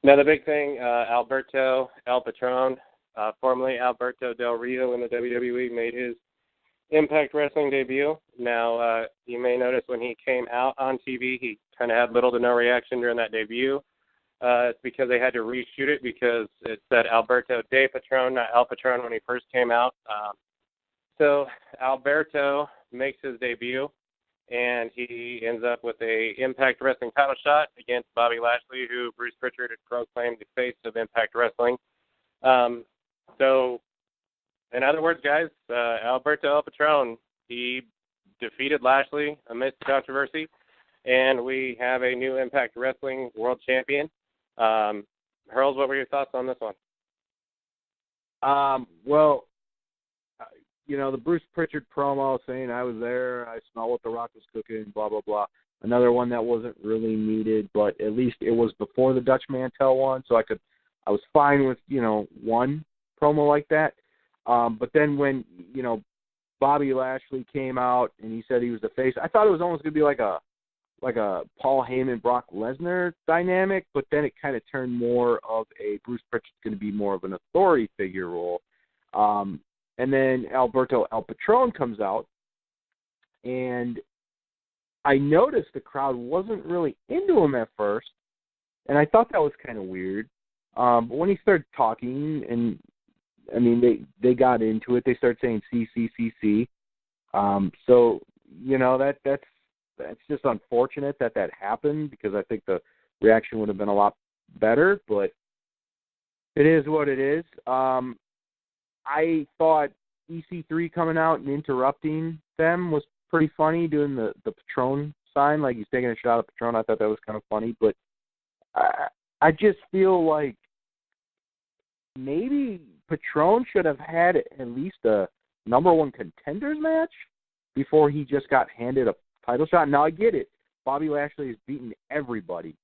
Now, the big thing, Alberto El Patron, formerly Alberto Del Rio in the WWE, made his Impact Wrestling debut. Now, you may notice when he came out on TV, he kind of had little to no reaction during that debut. It's because they had to reshoot it because it said Alberto De Patron, not El Patron, when he first came out. So Alberto makes his debut, and he ends up with a Impact Wrestling title shot against Bobby Lashley, who Bruce Pritchard had proclaimed the face of Impact Wrestling. So, in other words, guys, Alberto El Patron, he defeated Lashley amidst controversy, and we have a new Impact Wrestling World Champion. Hurls, what were your thoughts on this one? Well, you know, the Bruce Pritchard promo saying I was there, I smell what the Rock was cooking, blah, blah, blah. Another one that wasn't really needed, but at least it was before the Dutch Mantel one, so I was fine with, you know, one promo like that. But then when, you know, Bobby Lashley came out and he said he was the face, I thought it was almost going to be like a Paul Heyman, Brock Lesnar dynamic, but then it kind of turned more of a Bruce Pritchard's going to be more of an authority figure role. And then Alberto El Patron comes out, and I noticed the crowd wasn't really into him at first, and I thought that was kind of weird. But when he started talking, and I mean, they got into it. They started saying CCCC. So, you know, that's just unfortunate that happened because I think the reaction would have been a lot better, but it is what it is. I thought EC3 coming out and interrupting them was pretty funny, doing the Patron sign, like he's taking a shot at Patron. I thought that was kind of funny, but I just feel like maybe Patron should have had at least a number one contenders match before he just got handed a title shot. Now, I get it. Bobby Lashley has beaten everybody.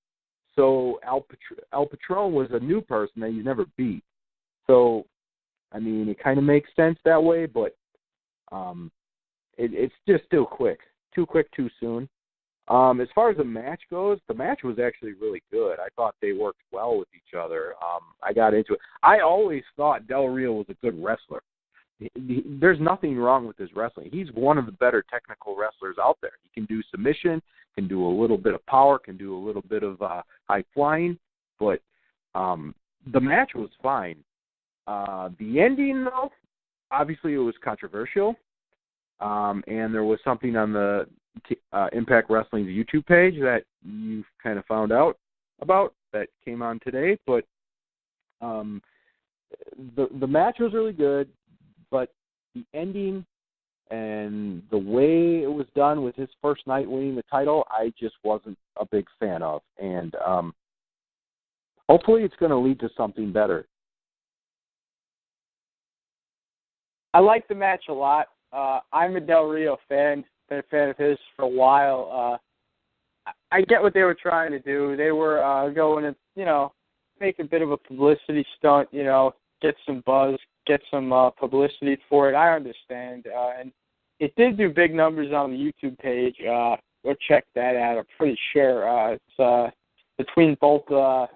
So El Patron was a new person that he's never beat. So, I mean, it kind of makes sense that way, but it's just still quick. Too quick, too soon. As far as the match goes, the match was actually really good. I thought they worked well with each other. I got into it. I always thought Del Rio was a good wrestler. There's nothing wrong with his wrestling. He's one of the better technical wrestlers out there. He can do submission, can do a little bit of power, can do a little bit of high flying, but the match was fine. The ending, though, obviously it was controversial, and there was something on the Impact Wrestling's YouTube page that you kind of found out about that came on today, but the match was really good, but the ending and the way it was done with his first night winning the title, I just wasn't a big fan of, and hopefully it's going to lead to something better. I like the match a lot. I'm a Del Rio fan. Been a fan of his for a while. I get what they were trying to do. They were going to, make a bit of a publicity stunt, get some buzz, get some publicity for it. I understand. And it did do big numbers on the YouTube page. Go check that out. I'm pretty sure it's between both the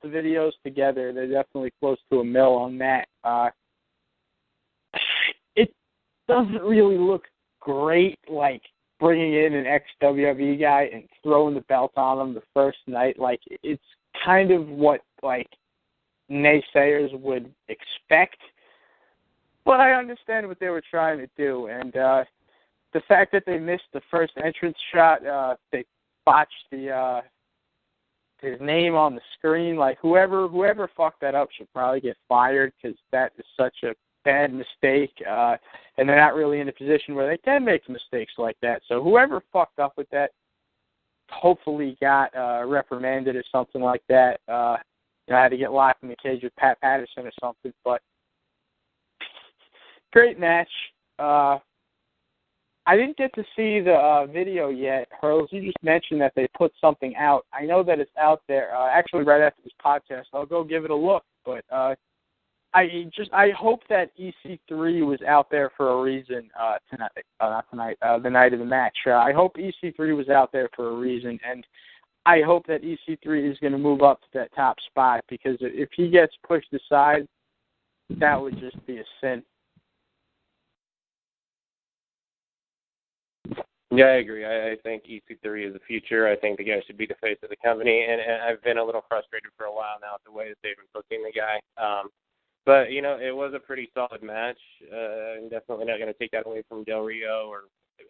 videos together, they're definitely close to 1 million on that. It doesn't really look great, like bringing in an ex-WWE guy and throwing the belt on him the first night. Like, it's kind of what, naysayers would expect. But I understand what they were trying to do. And the fact that they missed the first entrance shot, they botched his name on the screen. Like, whoever fucked that up should probably get fired, because that is such a bad mistake, and they're not really in a position where they can make mistakes like that. So whoever fucked up with that hopefully got reprimanded or something like that. Had to get locked in the cage with Pat Patterson or something. But great match. I didn't get to see the video yet. Hurls, you just mentioned that they put something out. I know that it's out there. Actually, right after this podcast, I'll go give it a look. But I hope that EC3 was out there for a reason the night of the match. I hope EC3 was out there for a reason, and I hope that EC3 is going to move up to that top spot, because if he gets pushed aside, that would just be a sin. Yeah, I agree. I think EC3 is the future. I think the guy should be the face of the company, and I've been a little frustrated for a while now with the way that they've been booking the guy. But, it was a pretty solid match. I'm definitely not going to take that away from Del Rio or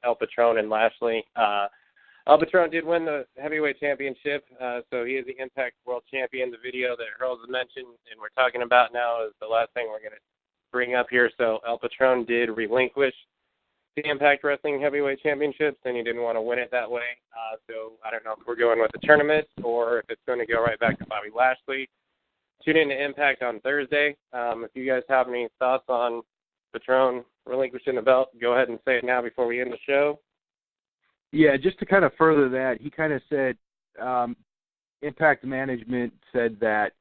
El Patron and Lashley. El Patron did win the heavyweight championship, so he is the Impact World Champion. The video that Hurls has mentioned and we're talking about now is the last thing we're going to bring up here. So El Patron did relinquish the Impact Wrestling Heavyweight Championships, and he didn't want to win it that way. So I don't know if we're going with the tournament or if it's going to go right back to Bobby Lashley. Tune in to Impact on Thursday. If you guys have any thoughts on Patron relinquishing the belt, go ahead and say it now before we end the show. Yeah, just to kind of further that, he kind of said Impact management said that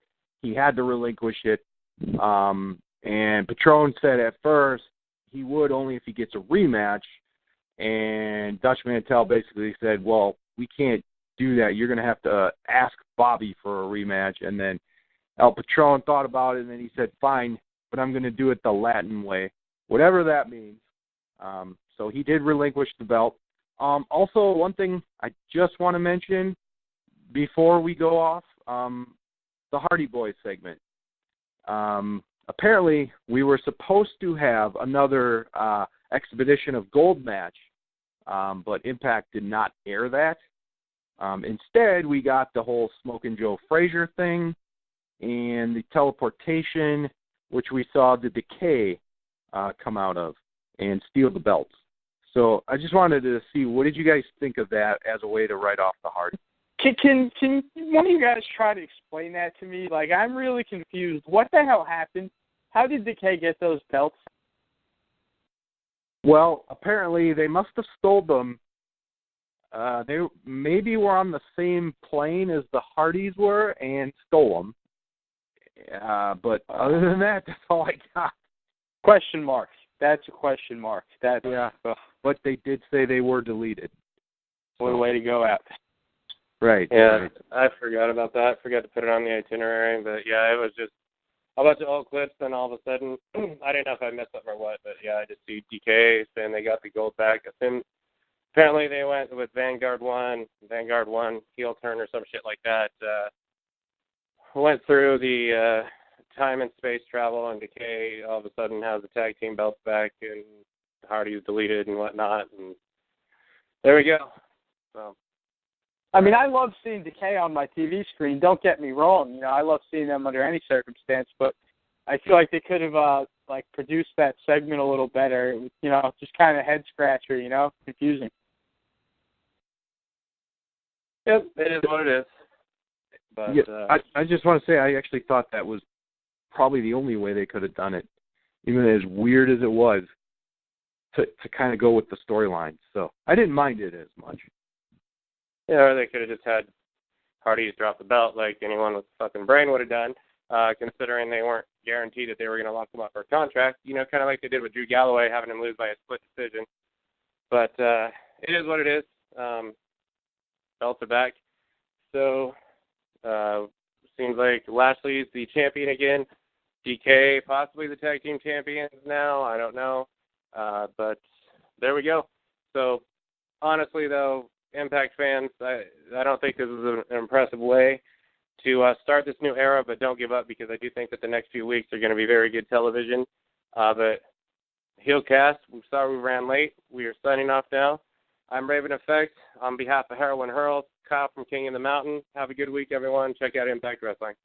he had to relinquish it, and Patron said at first he would only if he gets a rematch, and Dutch Mantel basically said, well, we can't do that. You're going to have to ask Bobby for a rematch, and then El Patron thought about it, and then he said, fine, but I'm going to do it the Latin way, whatever that means. So he did relinquish the belt. Also, one thing I just want to mention before we go off, the Hardy Boys segment. Apparently, we were supposed to have another Expedition of Gold match, but Impact did not air that. Instead, we got the whole Smokin' Joe Frazier thing and the teleportation, which we saw the Decay come out of and steal the belts. So I just wanted to see, what did you guys think of that as a way to write off the Hardy? Can one of you guys try to explain that to me? Like, I'm really confused. What the hell happened? How did Decay get those belts? Well, apparently they must have stole them. They maybe were on the same plane as the Hardys were and stole them. But other than that, that's all I got. Question marks. That's a question mark. Yeah, but they did say they were deleted. What a way to go out. Right. Yeah, right. I forgot about that. Forgot to put it on the itinerary, but yeah, it was just a bunch of old clips, and all of a sudden, I didn't know if I missed something or what, but yeah, I just see DK saying they got the gold back. Apparently they went with Vanguard 1 heel turn or some shit like that. Went through the time and space travel, and Decay all of a sudden has the tag team belts back, and Hardy's deleted and whatnot, and there we go. So, I mean, I love seeing Decay on my TV screen. Don't get me wrong. You know, I love seeing them under any circumstance, but I feel like they could have produced that segment a little better. You know, just kind of head scratcher. You know, confusing. Yep, it is what it is. But yeah, I just want to say I actually thought that was probably the only way they could have done it, even as weird as it was, to kind of go with the storyline. So I didn't mind it as much. Yeah, or they could have just had Hardy's drop the belt like anyone with a fucking brain would have done, considering they weren't guaranteed that they were going to lock him up for a contract. You know, kind of like they did with Drew Galloway, having him lose by a split decision. But it is what it is. Belts are back. So, seems like Lashley's the champion again. DK possibly the tag team champions now. I don't know. But there we go. So, honestly, though, Impact fans, I don't think this is an impressive way to start this new era, but don't give up, because I do think that the next few weeks are going to be very good television. But HeelCast, I'm sorry we ran late. We are signing off now. I'm Raveneffect. On behalf of Heroin Hurls, Kyle from King of the Mountain. Have a good week, everyone. Check out Impact Wrestling.